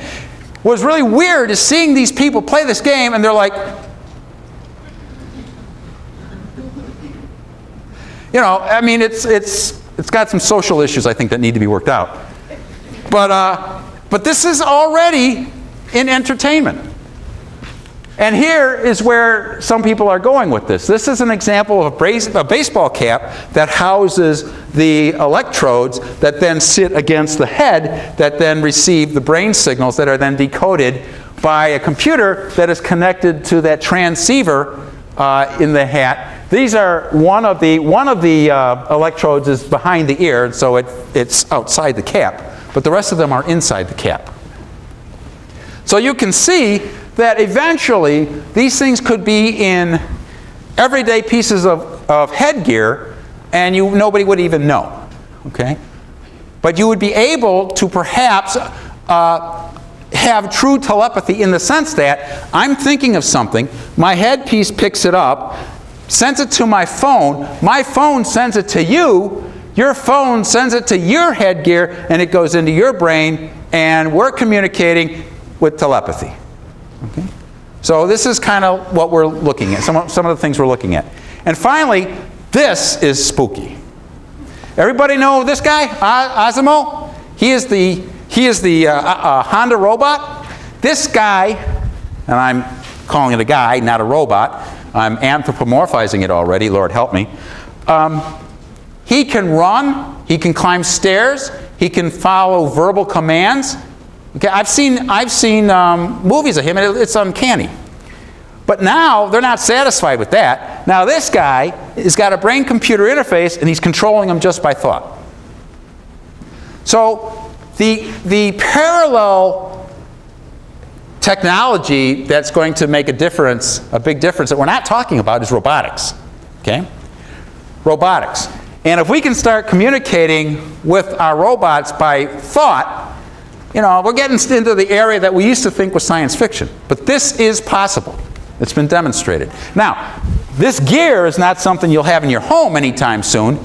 What's really weird is seeing these people play this game, and they're like, you know, I mean, it's got some social issues, I think, that need to be worked out. But this is already in entertainment. And here is where some people are going with this. This is an example of a baseball cap that houses the electrodes that then sit against the head that then receive the brain signals that are then decoded by a computer that is connected to that transceiver in the hat. These are one of the electrodes is behind the ear, so it's outside the cap. But the rest of them are inside the cap. So you can see that eventually these things could be in everyday pieces of headgear, and nobody would even know. Okay? But you would be able to perhaps have true telepathy in the sense that I'm thinking of something, my headpiece picks it up, sends it to my phone sends it to you, your phone sends it to your headgear, and it goes into your brain, and we're communicating with telepathy. Okay? So this is kind of what we're looking at, some of the things we're looking at. And finally, this is spooky. Everybody know this guy, Osmo? He is the Honda robot. This guy, and I'm calling it a guy, not a robot. I'm anthropomorphizing it already, Lord help me. He can run, he can climb stairs, he can follow verbal commands. Okay, I've seen movies of him, and it's uncanny. But now they're not satisfied with that. Now this guy has got a brain-computer interface, and he's controlling them just by thought. So the parallel technology that's going to make a difference, a big difference that we're not talking about, is robotics. Okay, robotics. And if we can start communicating with our robots by thought, you know, we're getting into the area that we used to think was science fiction. But this is possible. It's been demonstrated. Now, this gear is not something you'll have in your home anytime soon.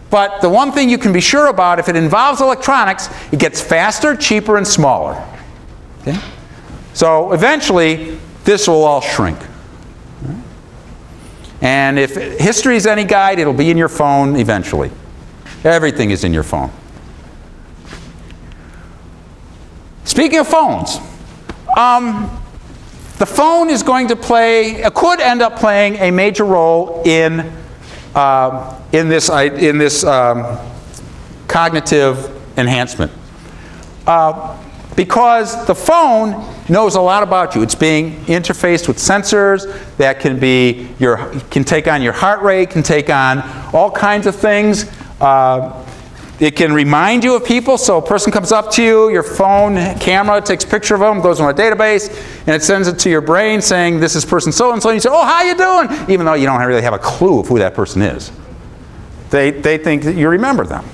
But the one thing you can be sure about, if it involves electronics, it gets faster, cheaper, and smaller. Okay? So eventually, this will all shrink. And if history is any guide, it'll be in your phone eventually. Everything is in your phone. Speaking of phones, the phone is going to could end up playing a major role in this cognitive enhancement. Because the phone knows a lot about you. It's being interfaced with sensors that can take on your heart rate, can take on all kinds of things. It can remind you of people. So a person comes up to you, your phone camera takes a picture of them, goes on a database, and it sends it to your brain saying, this is person so-and-so. And you say, oh, how you doing? Even though you don't really have a clue of who that person is. They think that you remember them.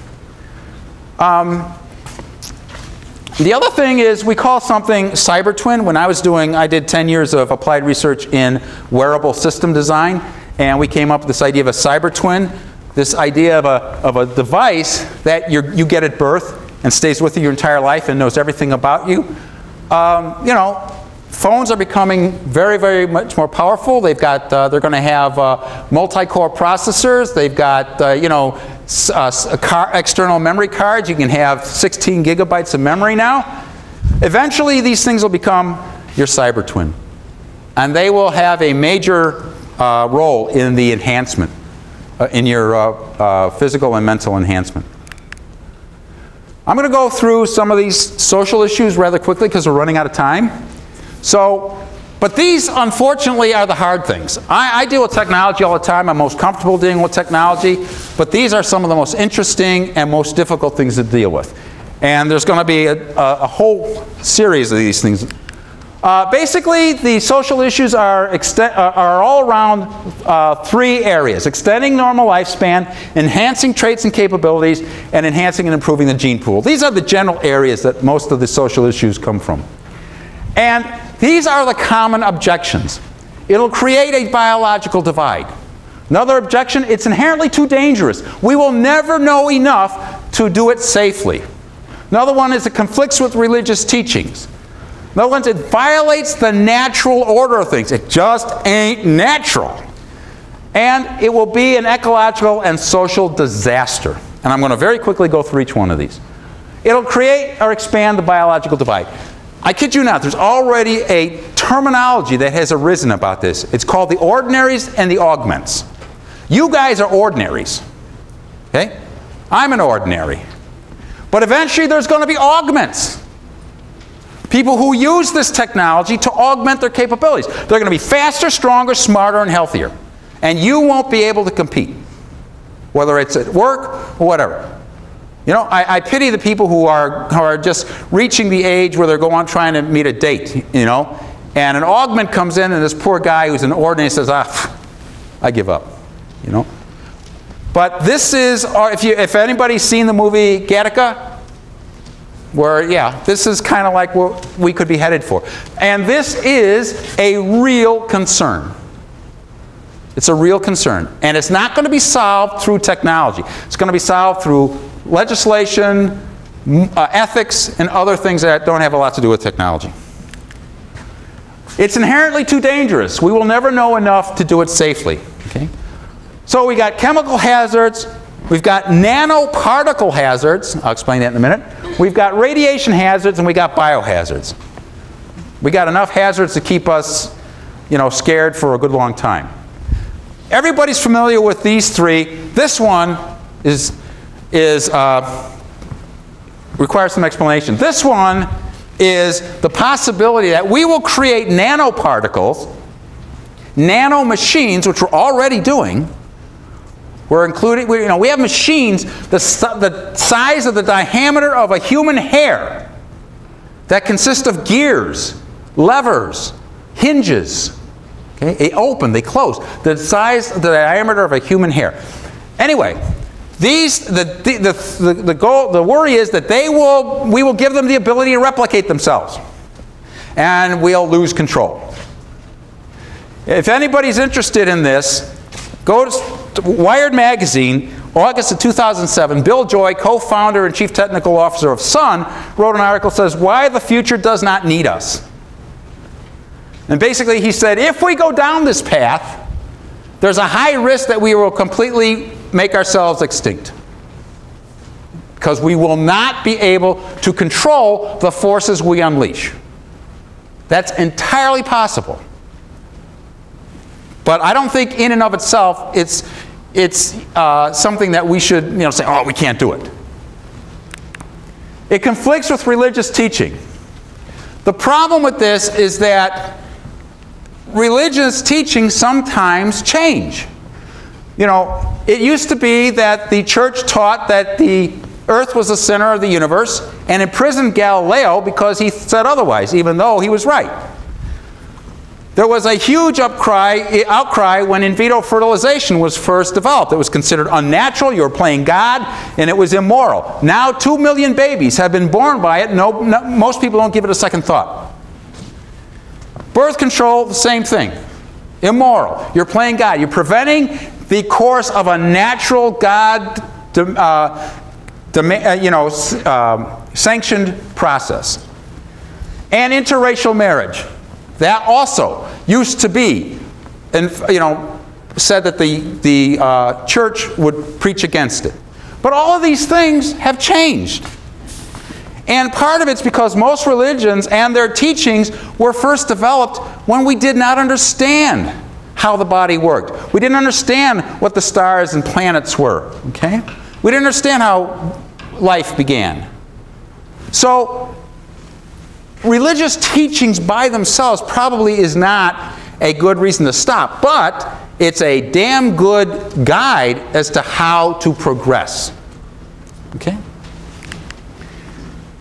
The other thing is we call something cyber twin. When I did 10 years of applied research in wearable system design, and we came up with this idea of a cyber twin. This idea of a device that you get at birth and stays with you your entire life and knows everything about you. You know, phones are becoming very, very much more powerful. They've got, they're going to have multi-core processors. They've got, you know, external memory cards. You can have 16 gigabytes of memory now. Eventually, these things will become your cyber twin, and they will have a major role in the enhancement. In your physical and mental enhancement. I'm going to go through some of these social issues rather quickly because we're running out of time. But these, unfortunately, are the hard things. I deal with technology all the time. I'm most comfortable dealing with technology. But these are some of the most interesting and most difficult things to deal with. And there's going to be a whole series of these things. Basically, the social issues are all around 3 areas: extending normal lifespan, enhancing traits and capabilities, and enhancing and improving the gene pool. These are the general areas that most of the social issues come from. And these are the common objections. It'll create a biological divide. Another objection, it's inherently too dangerous. We will never know enough to do it safely. Another one is it conflicts with religious teachings. Another one is it violates the natural order of things. It just ain't natural. And it will be an ecological and social disaster. And I'm going to very quickly go through each one of these. It'll create or expand the biological divide. I kid you not, there's already a terminology that has arisen about this. It's called the ordinaries and the augments. You guys are ordinaries. Okay? I'm an ordinary. But eventually there's going to be augments. People who use this technology to augment their capabilities. They're going to be faster, stronger, smarter, and healthier. And you won't be able to compete, whether it's at work or whatever. You know, I pity the people who are just reaching the age where they're going trying to meet a date, you know, and an augment comes in and this poor guy who's an ordinary says, I give up, you know. But this is, if anybody's seen the movie Gattaca, where, yeah, this is kind of like what we could be headed for. And this is a real concern. It's a real concern. And it's not going to be solved through technology. It's going to be solved through legislation, ethics, and other things that don't have a lot to do with technology. It's inherently too dangerous. We will never know enough to do it safely. Okay? So we got chemical hazards. We've got nanoparticle hazards. I'll explain that in a minute. We've got radiation hazards, and we got biohazards. We got enough hazards to keep us, you know, scared for a good long time. Everybody's familiar with these 3. This one requires some explanation. This one is the possibility that we will create nanoparticles, nanomachines, which we're already doing. We're including, you know, we have machines the size of the diameter of a human hair that consist of gears, levers, hinges. Okay? They open, they close. The size, the diameter of a human hair. Anyway, the worry is that we will give them the ability to replicate themselves. And we'll lose control. If anybody's interested in this, go to Wired magazine, August of 2007. Bill Joy, co-founder and chief technical officer of Sun, wrote an article that says, "Why the future does not need us." And basically he said, if we go down this path, there's a high risk that we will completely make ourselves extinct. Because we will not be able to control the forces we unleash. That's entirely possible. But I don't think in and of itself it's something that we should, you know, say, oh, we can't do it. It conflicts with religious teaching. The problem with this is that religious teaching sometimes change. You know, it used to be that the church taught that the earth was the center of the universe and imprisoned Galileo because he said otherwise, even though he was right. There was a huge outcry when in vitro fertilization was first developed. It was considered unnatural, you were playing God, and it was immoral. Now 2 million babies have been born by it. Most people don't give it a second thought. Birth control, the same thing. Immoral. You're playing God. You're preventing the course of a natural God sanctioned process. And interracial marriage. That also used to be, and said that the church would preach against it. But all of these things have changed. And part of it's because most religions and their teachings were first developed when we did not understand how the body worked. We didn't understand what the stars and planets were. Okay? We didn't understand how life began. So religious teachings by themselves probably is not a good reason to stop, but it's a damn good guide as to how to progress. Okay?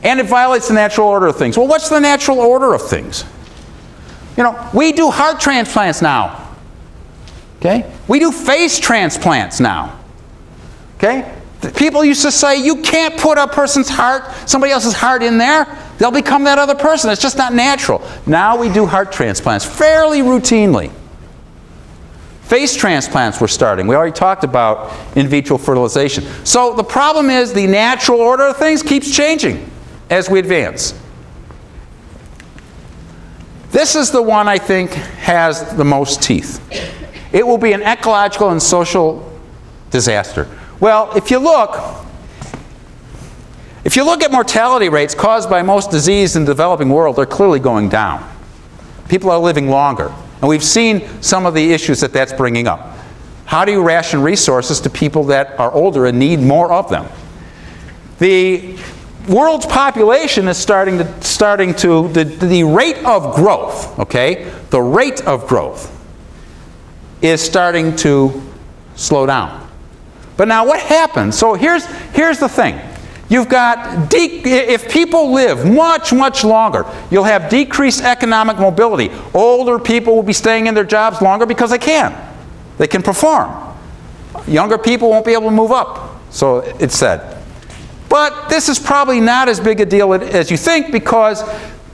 And it violates the natural order of things. Well, what's the natural order of things? You know, we do heart transplants now. Okay? We do face transplants now. Okay? People used to say, you can't put a person's heart, somebody else's heart in there. They'll become that other person. It's just not natural. Now we do heart transplants fairly routinely. Face transplants we're starting. We already talked about in vitro fertilization. So the problem is the natural order of things keeps changing as we advance. This is the one I think has the most teeth. It will be an ecological and social disaster. Well, if you look at mortality rates caused by most disease in the developing world, they're clearly going down. People are living longer. And we've seen some of the issues that that's bringing up. How do you ration resources to people that are older and need more of them? The world's population is the rate of growth, okay? The rate of growth is starting to slow down. But now what happens? So here's the thing. You've got, if people live much, much longer, you'll have decreased economic mobility. Older people will be staying in their jobs longer because they can. They can perform. Younger people won't be able to move up, so it's said. But this is probably not as big a deal as you think, because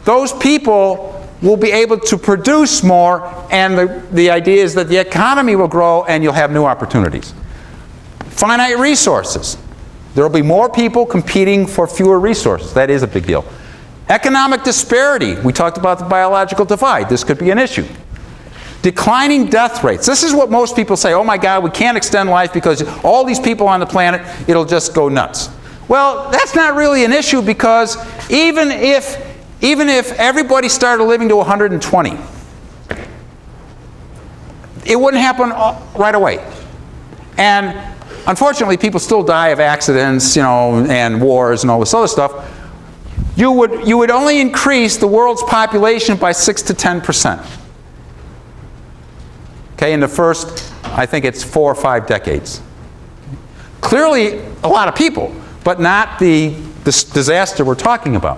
those people will be able to produce more, and the idea is that the economy will grow and you'll have new opportunities. Finite resources. There will be more people competing for fewer resources. That is a big deal. Economic disparity. We talked about the biological divide. This could be an issue. Declining death rates. This is what most people say, oh my God, we can't extend life because all these people on the planet, it'll just go nuts. Well, that's not really an issue, because even if everybody started living to 120, it wouldn't happen right away. And unfortunately, people still die of accidents, you know, and wars and all this other stuff. You would only increase the world's population by 6 to 10%. Okay, in the first, I think it's 4 or 5 decades. Clearly, a lot of people, but not the disaster we're talking about.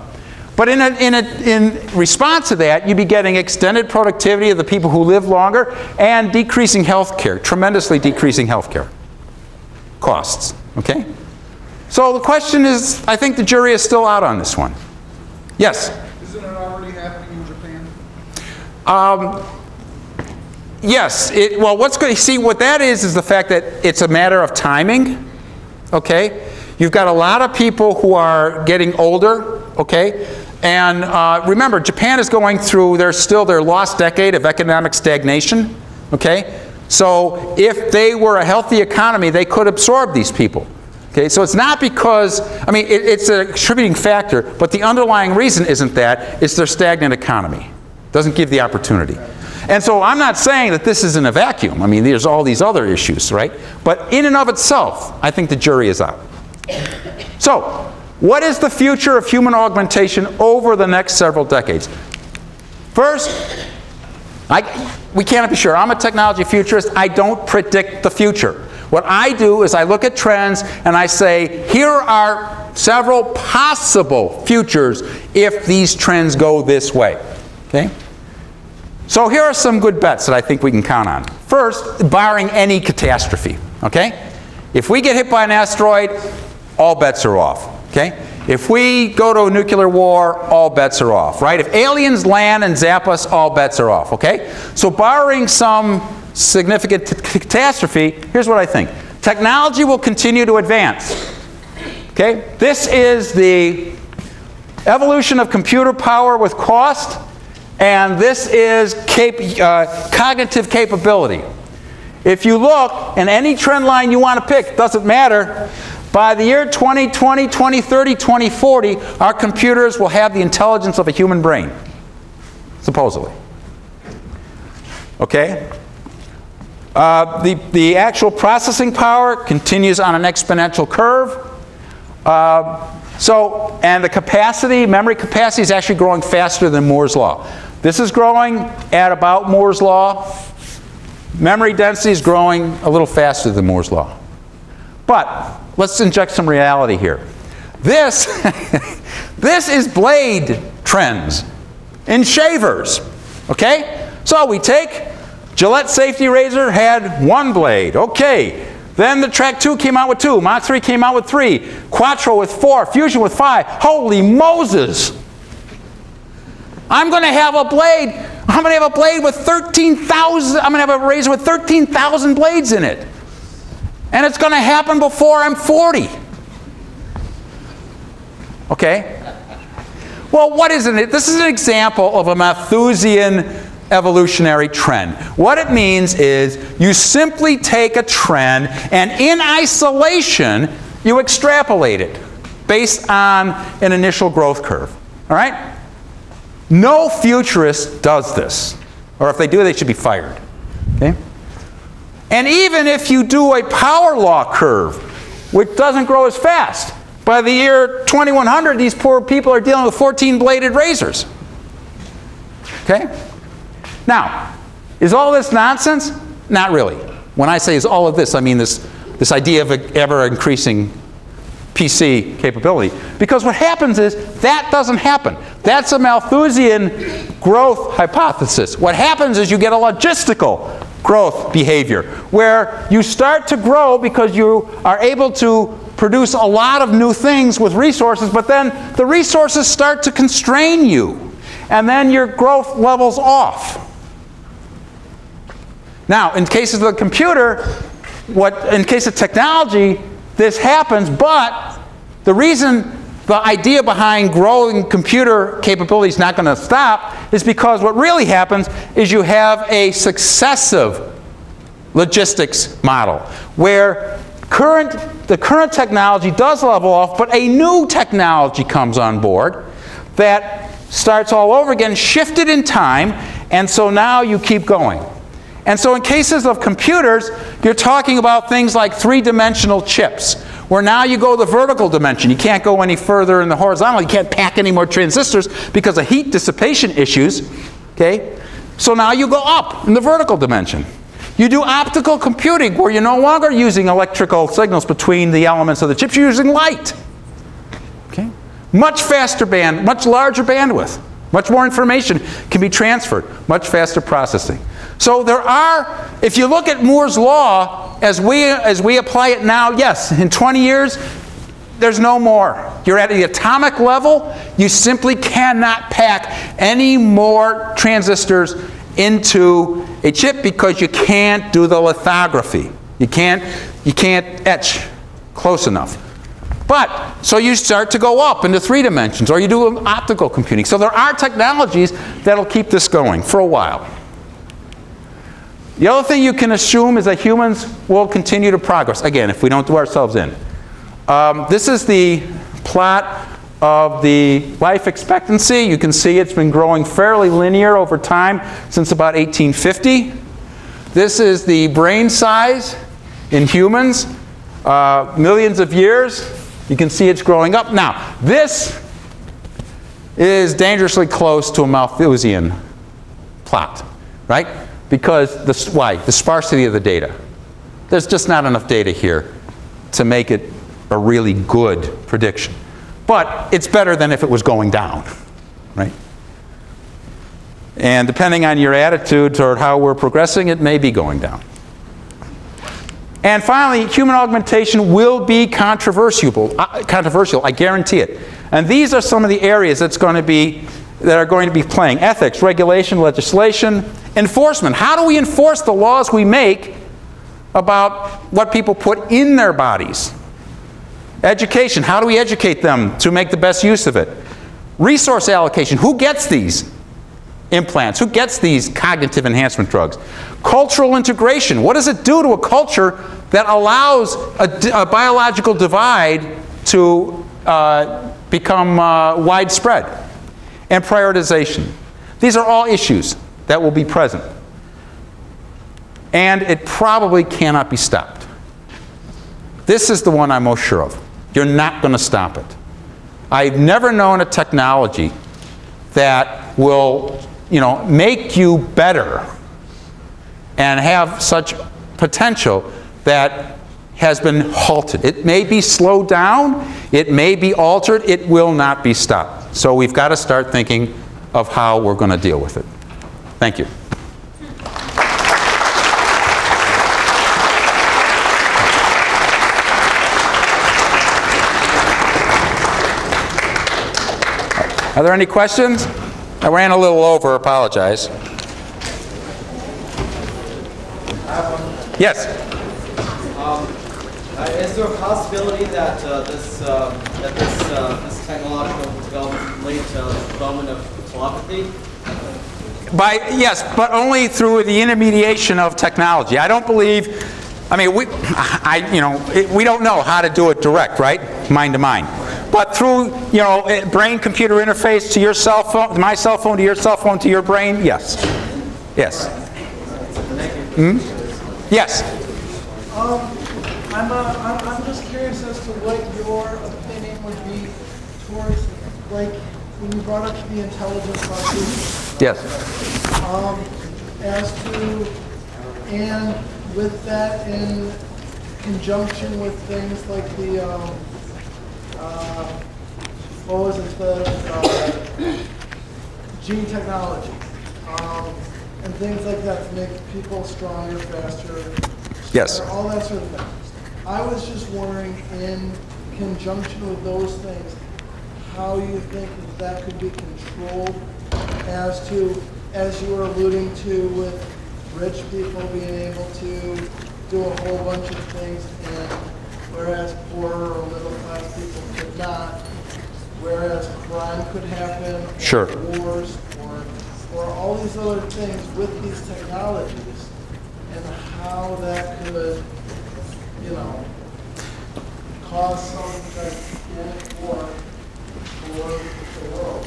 But in response to that, you'd be getting extended productivity of the people who live longer and decreasing health care, tremendously decreasing health care costs. Okay? So the question is, I think the jury is still out on this one. Yes? Isn't it already happening in Japan? Yes. Well, what's going to see what that is the fact that it's a matter of timing. Okay? You've got a lot of people who are getting older. Okay? And remember, Japan is going through their lost decade of economic stagnation. Okay? So if they were a healthy economy, they could absorb these people. Okay, so it's not because, I mean, it's a contributing factor, but the underlying reason isn't that, it's their stagnant economy. Doesn't give the opportunity. And so I'm not saying that this is in a vacuum. I mean, there's all these other issues, right? But in and of itself, I think the jury is out. So, what is the future of human augmentation over the next several decades? First, we cannot be sure. I'm a technology futurist. I don't predict the future. What I do is I look at trends and I say, here are several possible futures if these trends go this way. Okay? So here are some good bets that I think we can count on. First, barring any catastrophe. Okay? If we get hit by an asteroid, all bets are off. Okay? If we go to a nuclear war, all bets are off, right? If aliens land and zap us, all bets are off, okay? So barring some significant catastrophe, here's what I think. Technology will continue to advance, okay? This is the evolution of computer power with cost, and this is cognitive capability. If you look, in any trend line you want to pick, doesn't matter, by the year 2020, 2030, 2040, our computers will have the intelligence of a human brain, supposedly. Okay? The actual processing power continues on an exponential curve. And the capacity, memory capacity, is actually growing faster than Moore's law. This is growing at about Moore's law. Memory density is growing a little faster than Moore's law. But let's inject some reality here. This, this is blade trends in shavers, okay? So we take Gillette safety razor, had 1 blade. Okay. Then the Track 2 came out with 2. Mach 3 came out with 3. Quattro with 4. Fusion with 5. Holy Moses! I'm going to have a blade. I'm going to have a blade with 13,000. I'm going to have a razor with 13,000 blades in it. And it's going to happen before I'm 40. Okay? Well, what is it? This is an example of a Malthusian evolutionary trend. What it means is you simply take a trend and in isolation you extrapolate it based on an initial growth curve. All right? No futurist does this. Or if they do, they should be fired. Okay? And even if you do a power law curve, which doesn't grow as fast, by the year 2100, these poor people are dealing with 14-bladed razors. Okay? Now, is all this nonsense? Not really. When I say is all of this, I mean this idea of an ever-increasing PC capability. Because what happens is that doesn't happen. That's a Malthusian growth hypothesis. What happens is you get a logistical growth behavior where you start to grow because you are able to produce a lot of new things with resources, but then the resources start to constrain you. And then your growth levels off. Now, in cases of the computer, in case of technology, this happens, but the reason the idea behind growing computer capability is not going to stop is because what really happens is you have a successive logistics model where the current technology does level off, but a new technology comes on board that starts all over again, shifted in time, and so now you keep going. And so in cases of computers, you're talking about things like 3-dimensional chips, where now you go the vertical dimension. You can't go any further in the horizontal. You can't pack any more transistors because of heat dissipation issues. Okay? So now you go up in the vertical dimension. You do optical computing, where you're no longer using electrical signals between the elements of the chips. You're using light. Okay? Much faster much larger bandwidth. Much more information can be transferred. Much faster processing. So there are, if you look at Moore's law, as we apply it now, yes, in 20 years, there's no more. You're at the atomic level. You simply cannot pack any more transistors into a chip because you can't do the lithography. You can't etch close enough. But, so you start to go up into 3 dimensions, or you do optical computing. So there are technologies that'll keep this going for a while. The other thing you can assume is that humans will continue to progress. Again, if we don't do ourselves in. This is the plot of the life expectancy. You can see it's been growing fairly linear over time since about 1850. This is the brain size in humans, millions of years. You can see it's growing up. Now, this is dangerously close to a Malthusian plot, right? Because why? The sparsity of the data. There's just not enough data here to make it a really good prediction. But it's better than if it was going down, right? And depending on your attitude toward how we're progressing, it may be going down. And finally, human augmentation will be controversial, I guarantee it. And these are some of the areas that are going to be playing. Ethics, regulation, legislation, enforcement. How do we enforce the laws we make about what people put in their bodies? Education. How do we educate them to make the best use of it? Resource allocation. Who gets these implants? Who gets these cognitive enhancement drugs? Cultural integration. What does it do to a culture that allows a biological divide to become widespread? And prioritization. These are all issues that will be present. And it probably cannot be stopped. This is the one I'm most sure of. You're not going to stop it. I've never known a technology that will, make you better and have such potential that has been halted. It may be slowed down, it may be altered, it will not be stopped. So we've got to start thinking of how we're going to deal with it. Thank you. Are there any questions? I ran a little over, apologize. Yes? Is there a possibility that this technological development will lead to the development of telepathy? Yes, but only through the intermediation of technology. I don't believe, I mean, we don't know how to do it direct, right? Mind to mind. But through, brain-computer interface to your cell phone, my cell phone to your cell phone to your brain, yes. Yes. Hmm? Yes. I'm just curious as to what your opinion would be towards, like, when you brought up the intelligence proposition. Yes. As to, and with that in conjunction with things like the, what was it, the gene technology, and things like that to make people stronger, faster, Yes. all that sort of thing. I was just wondering, in conjunction with those things, how you think that could be controlled as to, as you were alluding to, with rich people being able to do a whole bunch of things, and whereas poorer or middle class people could not, whereas crime could happen, Sure. or wars, or all these other things with these technologies, and how that could, cause some gigantic war for the world.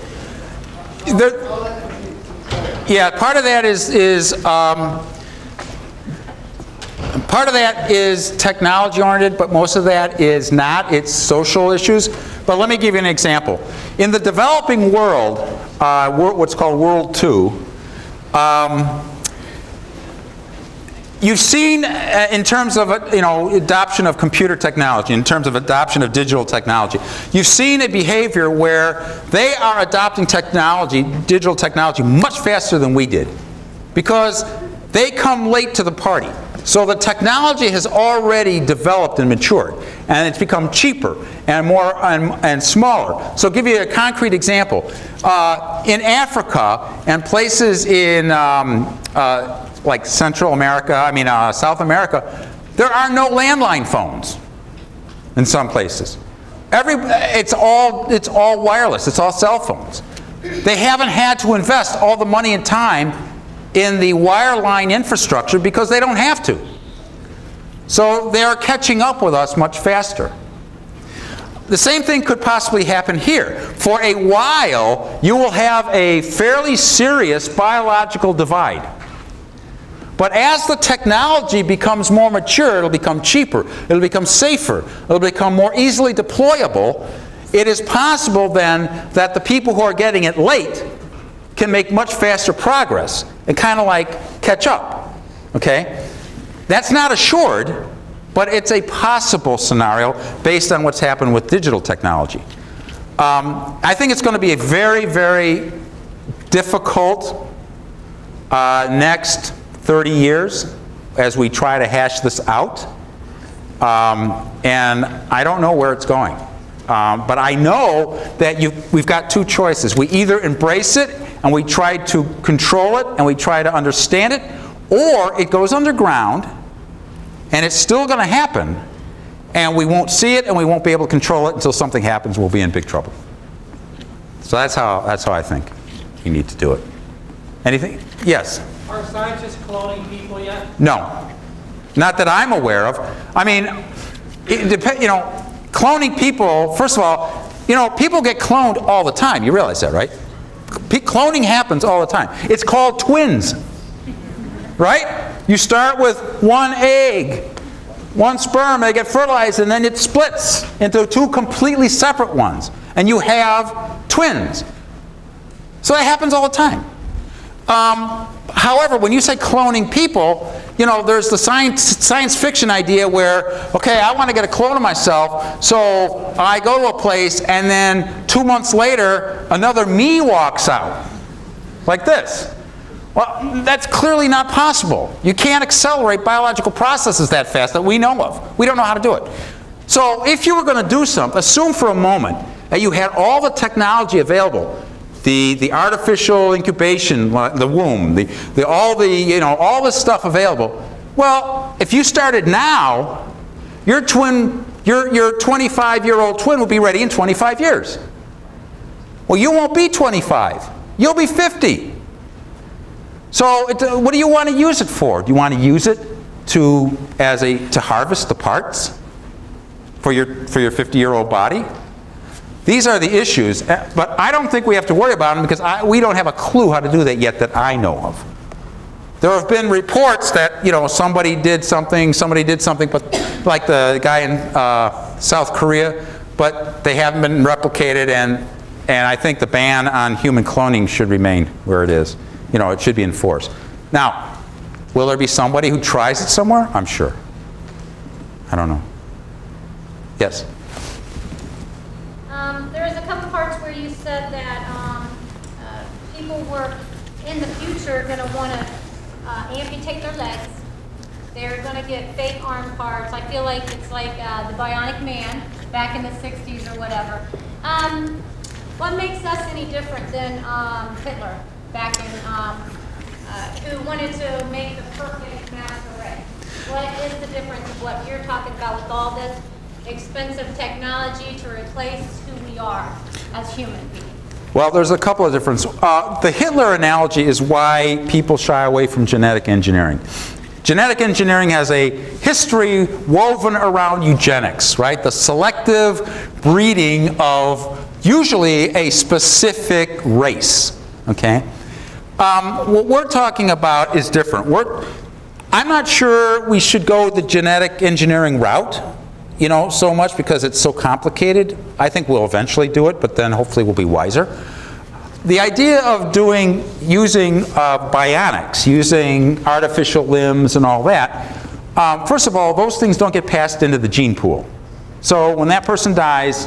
Yeah, part of that is technology-oriented, but most of that is not. It's social issues. But let me give you an example. In the developing world, what's called World II, you've seen, in terms of adoption of computer technology, in terms of adoption of digital technology, you've seen a behavior where they are adopting digital technology, much faster than we did, because they come late to the party. So the technology has already developed and matured, and it's become cheaper and more and smaller. So I'll give you a concrete example. In Africa and places in like Central America, South America, there are no landline phones in some places. It's all wireless. It's all cell phones. They haven't had to invest all the money and time in the wireline infrastructure because they don't have to. So they're catching up with us much faster. The same thing could possibly happen here. For a while, you will have a fairly serious biological divide. But as the technology becomes more mature, it'll become cheaper, it'll become safer, it'll become more easily deployable. It is possible then that the people who are getting it late can make much faster progress and kind of like catch up. Okay? That's not assured, but it's a possible scenario based on what's happened with digital technology. I think it's going to be a very, very difficult next 30 years as we try to hash this out. And I don't know where it's going. But I know that we've got two choices. We either embrace it and we try to control it and we try to understand it, or it goes underground and it's still going to happen and we won't see it and we won't be able to control it until something happens. We'll be in big trouble. So that's how I think you need to do it. Anything? Yes? Are scientists cloning people yet? No. Not that I'm aware of. I mean, cloning people, first of all, people get cloned all the time. You realize that, right? Cloning happens all the time. It's called twins, right? You start with one egg, one sperm, they get fertilized, and then it splits into two completely separate ones, and you have twins. So that happens all the time. However, when you say cloning people, there's the science fiction idea where, okay, I want to get a clone of myself, so I go to a place, and then 2 months later, another me walks out, like this. Well, that's clearly not possible. You can't accelerate biological processes that fast that we know of. We don't know how to do it. So if you were going to do something, assume for a moment that you had all the technology available the artificial incubation, the womb, all this stuff available. Well, if you started now, your 25-year-old twin will be ready in 25 years. Well, you won't be 25. You'll be 50. So what do you want to use it for? Do you want to use it to harvest the parts for your 50-year-old body? These are the issues, but I don't think we have to worry about them because we don't have a clue how to do that yet that I know of. There have been reports that, you know, somebody did something, but like the guy in South Korea, but they haven't been replicated, and I think the ban on human cloning should remain where it is. You know, it should be enforced. Now, will there be somebody who tries it somewhere? I'm sure. I don't know. Yes? There was a couple parts where you said that people were in the future going to want to amputate their legs. They're going to get fake arm parts. I feel like it's like the Bionic Man back in the 60s or whatever. What makes us any different than Hitler back in, who wanted to make the perfect mass array? What is the difference of what you're talking about with all this expensive technology to replace who we are as human beings? Well, there's a couple of differences. The Hitler analogy is why people shy away from genetic engineering. Genetic engineering has a history woven around eugenics, right? The selective breeding of usually a specific race, okay? What we're talking about is different. I'm not sure we should go the genetic engineering route, you know, so much because it's so complicated. I think we'll eventually do it, but then hopefully we'll be wiser. The idea of using bionics, using artificial limbs and all that, first of all, those things don't get passed into the gene pool. So when that person dies,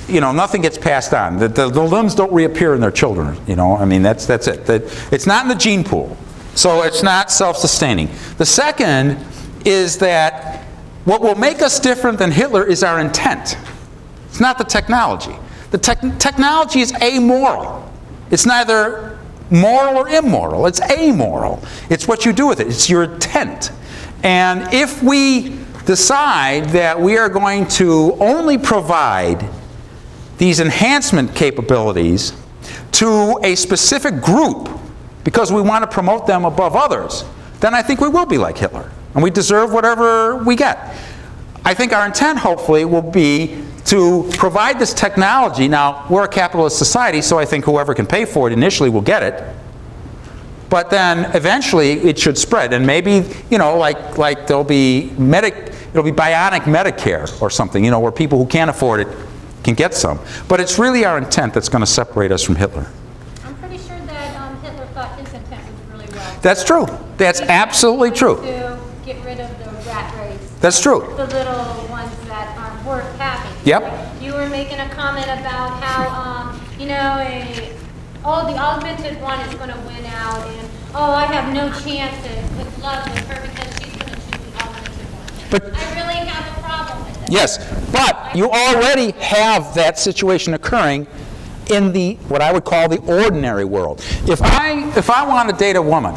you know, nothing gets passed on. The limbs don't reappear in their children, you know. I mean, that's it. It's not in the gene pool, so it's not self-sustaining. The second is that what will make us different than Hitler is our intent. It's not the technology. The technology is amoral. It's neither moral or immoral. It's amoral. It's what you do with it. It's your intent. And if we decide that we are going to only provide these enhancement capabilities to a specific group because we want to promote them above others, then I think we will be like Hitler. And we deserve whatever we get. I think our intent, hopefully, will be to provide this technology. Now, we're a capitalist society, so I think whoever can pay for it initially will get it. But then, eventually, it should spread. And maybe, you know, like there'll be it'll be bionic Medicare or something, you know, where people who can't afford it can get some. But it's really our intent that's going to separate us from Hitler. I'm pretty sure that Hitler thought his intent was really well. That's true. That's absolutely true. To get rid of the rat race. That's true. The little ones that aren't worth having. Yep. Like you were making a comment about how, you know, the augmented one is going to win out, and I have no chance with love with her because she's going to choose the augmented one. But I really have a problem with it. yes, but you already have that situation occurring in the what I would call the ordinary world. If I want to date a woman,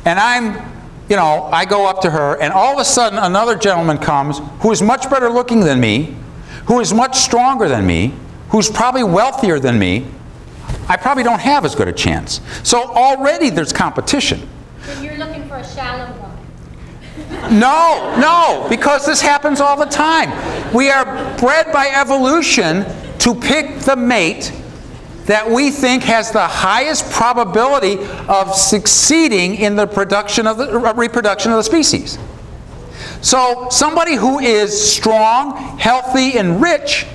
and I go up to her, and all of a sudden another gentleman comes who is much better looking than me, who is much stronger than me, who's probably wealthier than me, I probably don't have as good a chance. So already there's competition. So you're looking for a shallow woman. No, because this happens all the time. We are bred by evolution to pick the mate that we think has the highest probability of succeeding in the reproduction of the species. So somebody who is strong, healthy, and rich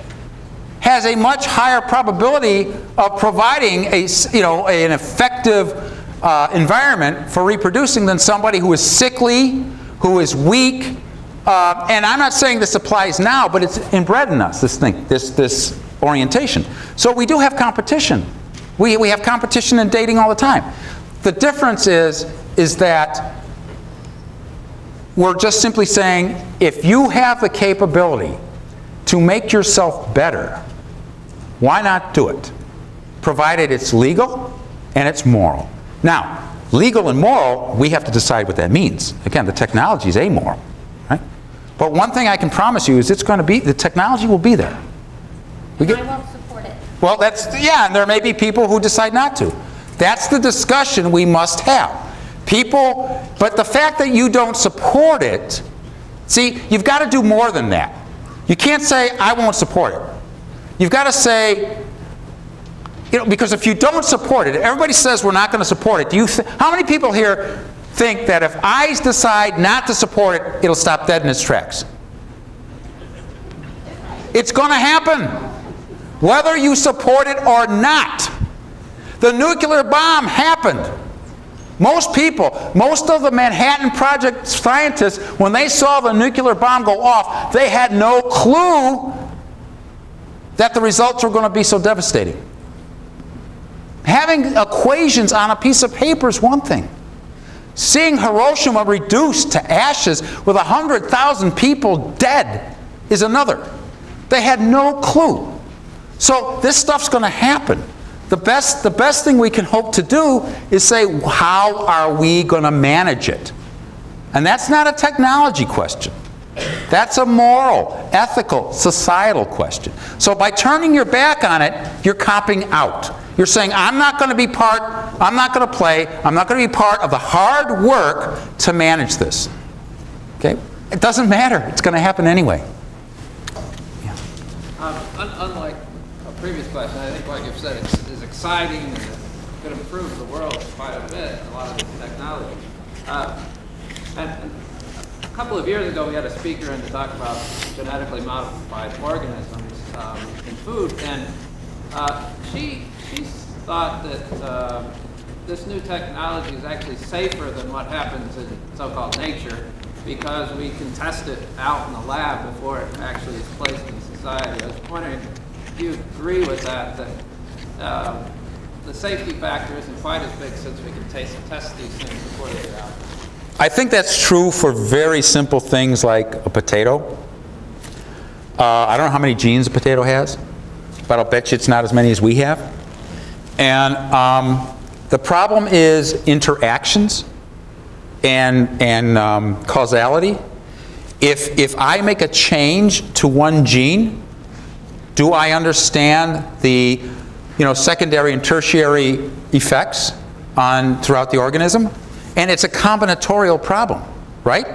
has a much higher probability of providing an effective environment for reproducing than somebody who is sickly, who is weak. And I'm not saying this applies now, but it's inbred in us, this orientation. So we do have competition. We have competition in dating all the time. The difference is that we're just simply saying, if you have the capability to make yourself better, why not do it? provided it's legal and it's moral. Now, legal and moral, we have to decide what that means. Again, the technology is amoral, right? But one thing I can promise you is it's going to be, the technology will be there. And I won't support it. Well, that's, yeah, and there may be people who decide not to. That's the discussion we must have. People, but the fact that you don't support it, see, you've got to do more than that. You can't say, I won't support it. You've got to say, you know, because if you don't support it, everybody says we're not going to support it. Do you how many people here think that if I decide not to support it, it'll stop dead in its tracks? It's going to happen, whether you support it or not. The nuclear bomb happened. Most people, most of the Manhattan Project scientists, when they saw the nuclear bomb go off, they had no clue that the results were going to be so devastating. Having equations on a piece of paper is one thing. Seeing Hiroshima reduced to ashes with 100,000 people dead is another. They had no clue. So this stuff's going to happen. The best thing we can hope to do is say, how are we going to manage it? And that's not a technology question. That's a moral, ethical, societal question. So by turning your back on it, you're copping out. You're saying, I'm not going to be part, I'm not going to play, I'm not going to be part of the hard work to manage this. Okay? It doesn't matter. It's going to happen anyway. Yeah. Unlike a previous question, I think what you've said is exciting and it could improve the world quite a bit, a lot of this technology. And a couple of years ago, we had a speaker in to talk about genetically modified organisms in food, and she thought that this new technology is actually safer than what happens in so-called nature because we can test it out in the lab before it actually is placed in society. I was wondering if you agree with that, that the safety factor isn't quite as big since we can test these things before they get out. I think that's true for very simple things like a potato. I don't know how many genes a potato has, but I'll bet you it's not as many as we have. And the problem is interactions and causality. If I make a change to one gene, do I understand the secondary and tertiary effects throughout the organism? And it's a combinatorial problem, right?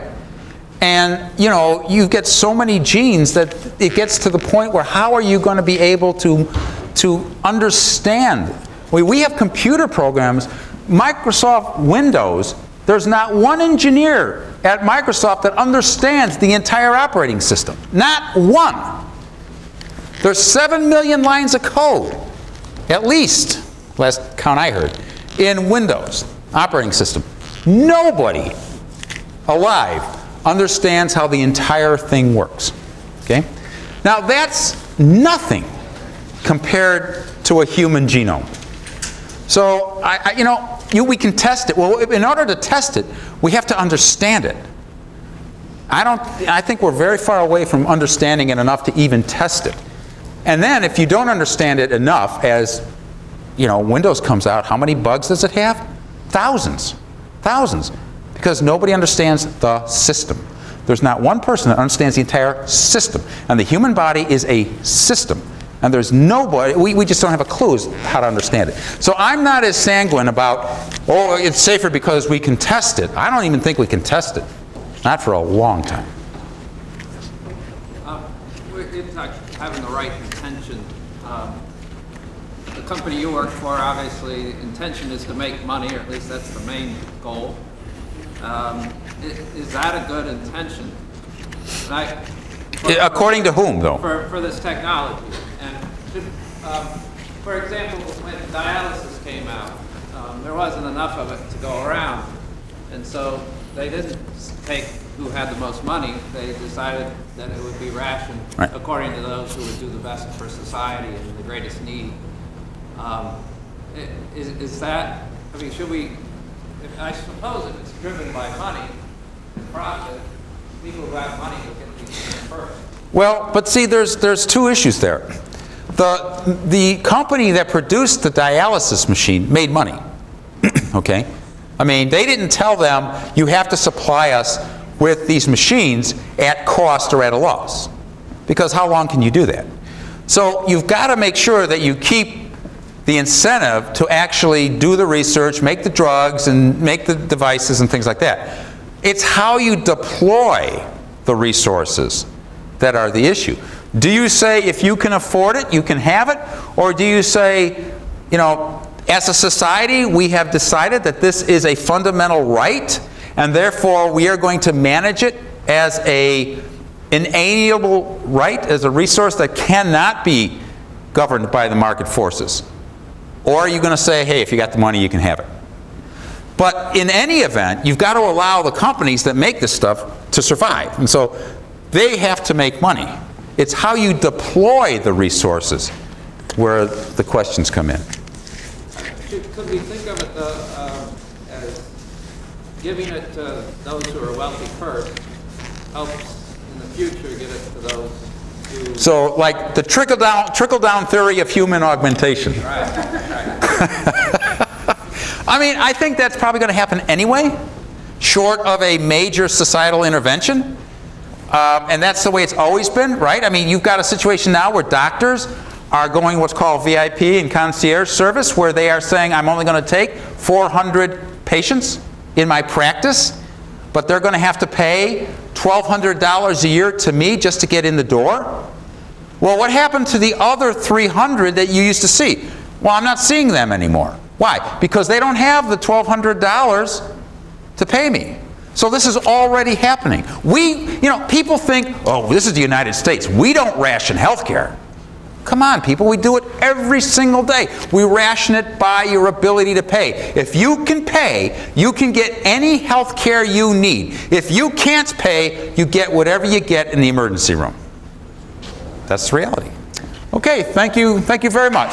And you get so many genes that it gets to the point where how are you going to be able to understand? We have computer programs, Microsoft Windows, there's not one engineer at Microsoft that understands the entire operating system. Not one. There's 7 million lines of code, at least, last count I heard, in Windows operating system. Nobody alive understands how the entire thing works. Okay? Now that's nothing compared to a human genome. So we can test it. Well, in order to test it, we have to understand it. I think we're very far away from understanding it enough to even test it. And then if you don't understand it enough, as Windows comes out, how many bugs does it have? Thousands. Thousands. Because nobody understands the system. There's not one person that understands the entire system. And the human body is a system. And there's nobody, we just don't have a clue as how to understand it. So I'm not as sanguine about, oh, it's safer because we can test it. I don't even think we can test it. Not for a long time. We're having the right intention. The company you work for, obviously, intention is to make money, or at least that's the main goal. Is that a good intention? According to whom, though? For this technology. And for example, when dialysis came out, there wasn't enough of it to go around. And so they didn't take who had the most money. They decided that it would be rationed according to those who would do the best for society and the greatest need. Is that, should we, I suppose if it's driven by money and profit, people who have money will get these things first. Well, but see, there's two issues there. the company that produced the dialysis machine made money, okay? I mean, they didn't tell them, you have to supply us with these machines at cost or at a loss. Because how long can you do that? So you've got to make sure that you keep the incentive to actually do the research, make the drugs, and make the devices and things like that. It's how you deploy the resources that are the issue. Do you say if you can afford it, you can have it? Or do you say, you know, as a society, we have decided that this is a fundamental right, and therefore we are going to manage it as an inalienable right, as a resource that cannot be governed by the market forces? Or are you going to say, hey, if you got the money, you can have it? But in any event, you've got to allow the companies that make this stuff to survive. And so they have to make money. It's how you deploy the resources where the questions come in. Could we think of it as giving it to those who are wealthy first helps in the future get it to those who... So like the trickle-down theory of human augmentation. I mean, I think that's probably going to happen anyway, short of a major societal intervention. And that's the way it's always been, right? I mean, you've got a situation now where doctors are going what's called VIP and concierge service, where they are saying, I'm only going to take 400 patients in my practice, but they're going to have to pay $1,200 a year to me just to get in the door. Well, what happened to the other 300 that you used to see? Well, I'm not seeing them anymore. Why? Because they don't have the $1,200 to pay me. So this is already happening. People think, oh, this is the United States. We don't ration health care. Come on, people, we do it every single day. We ration it by your ability to pay. If you can pay, you can get any health care you need. If you can't pay, you get whatever you get in the emergency room. That's the reality. Okay, thank you very much.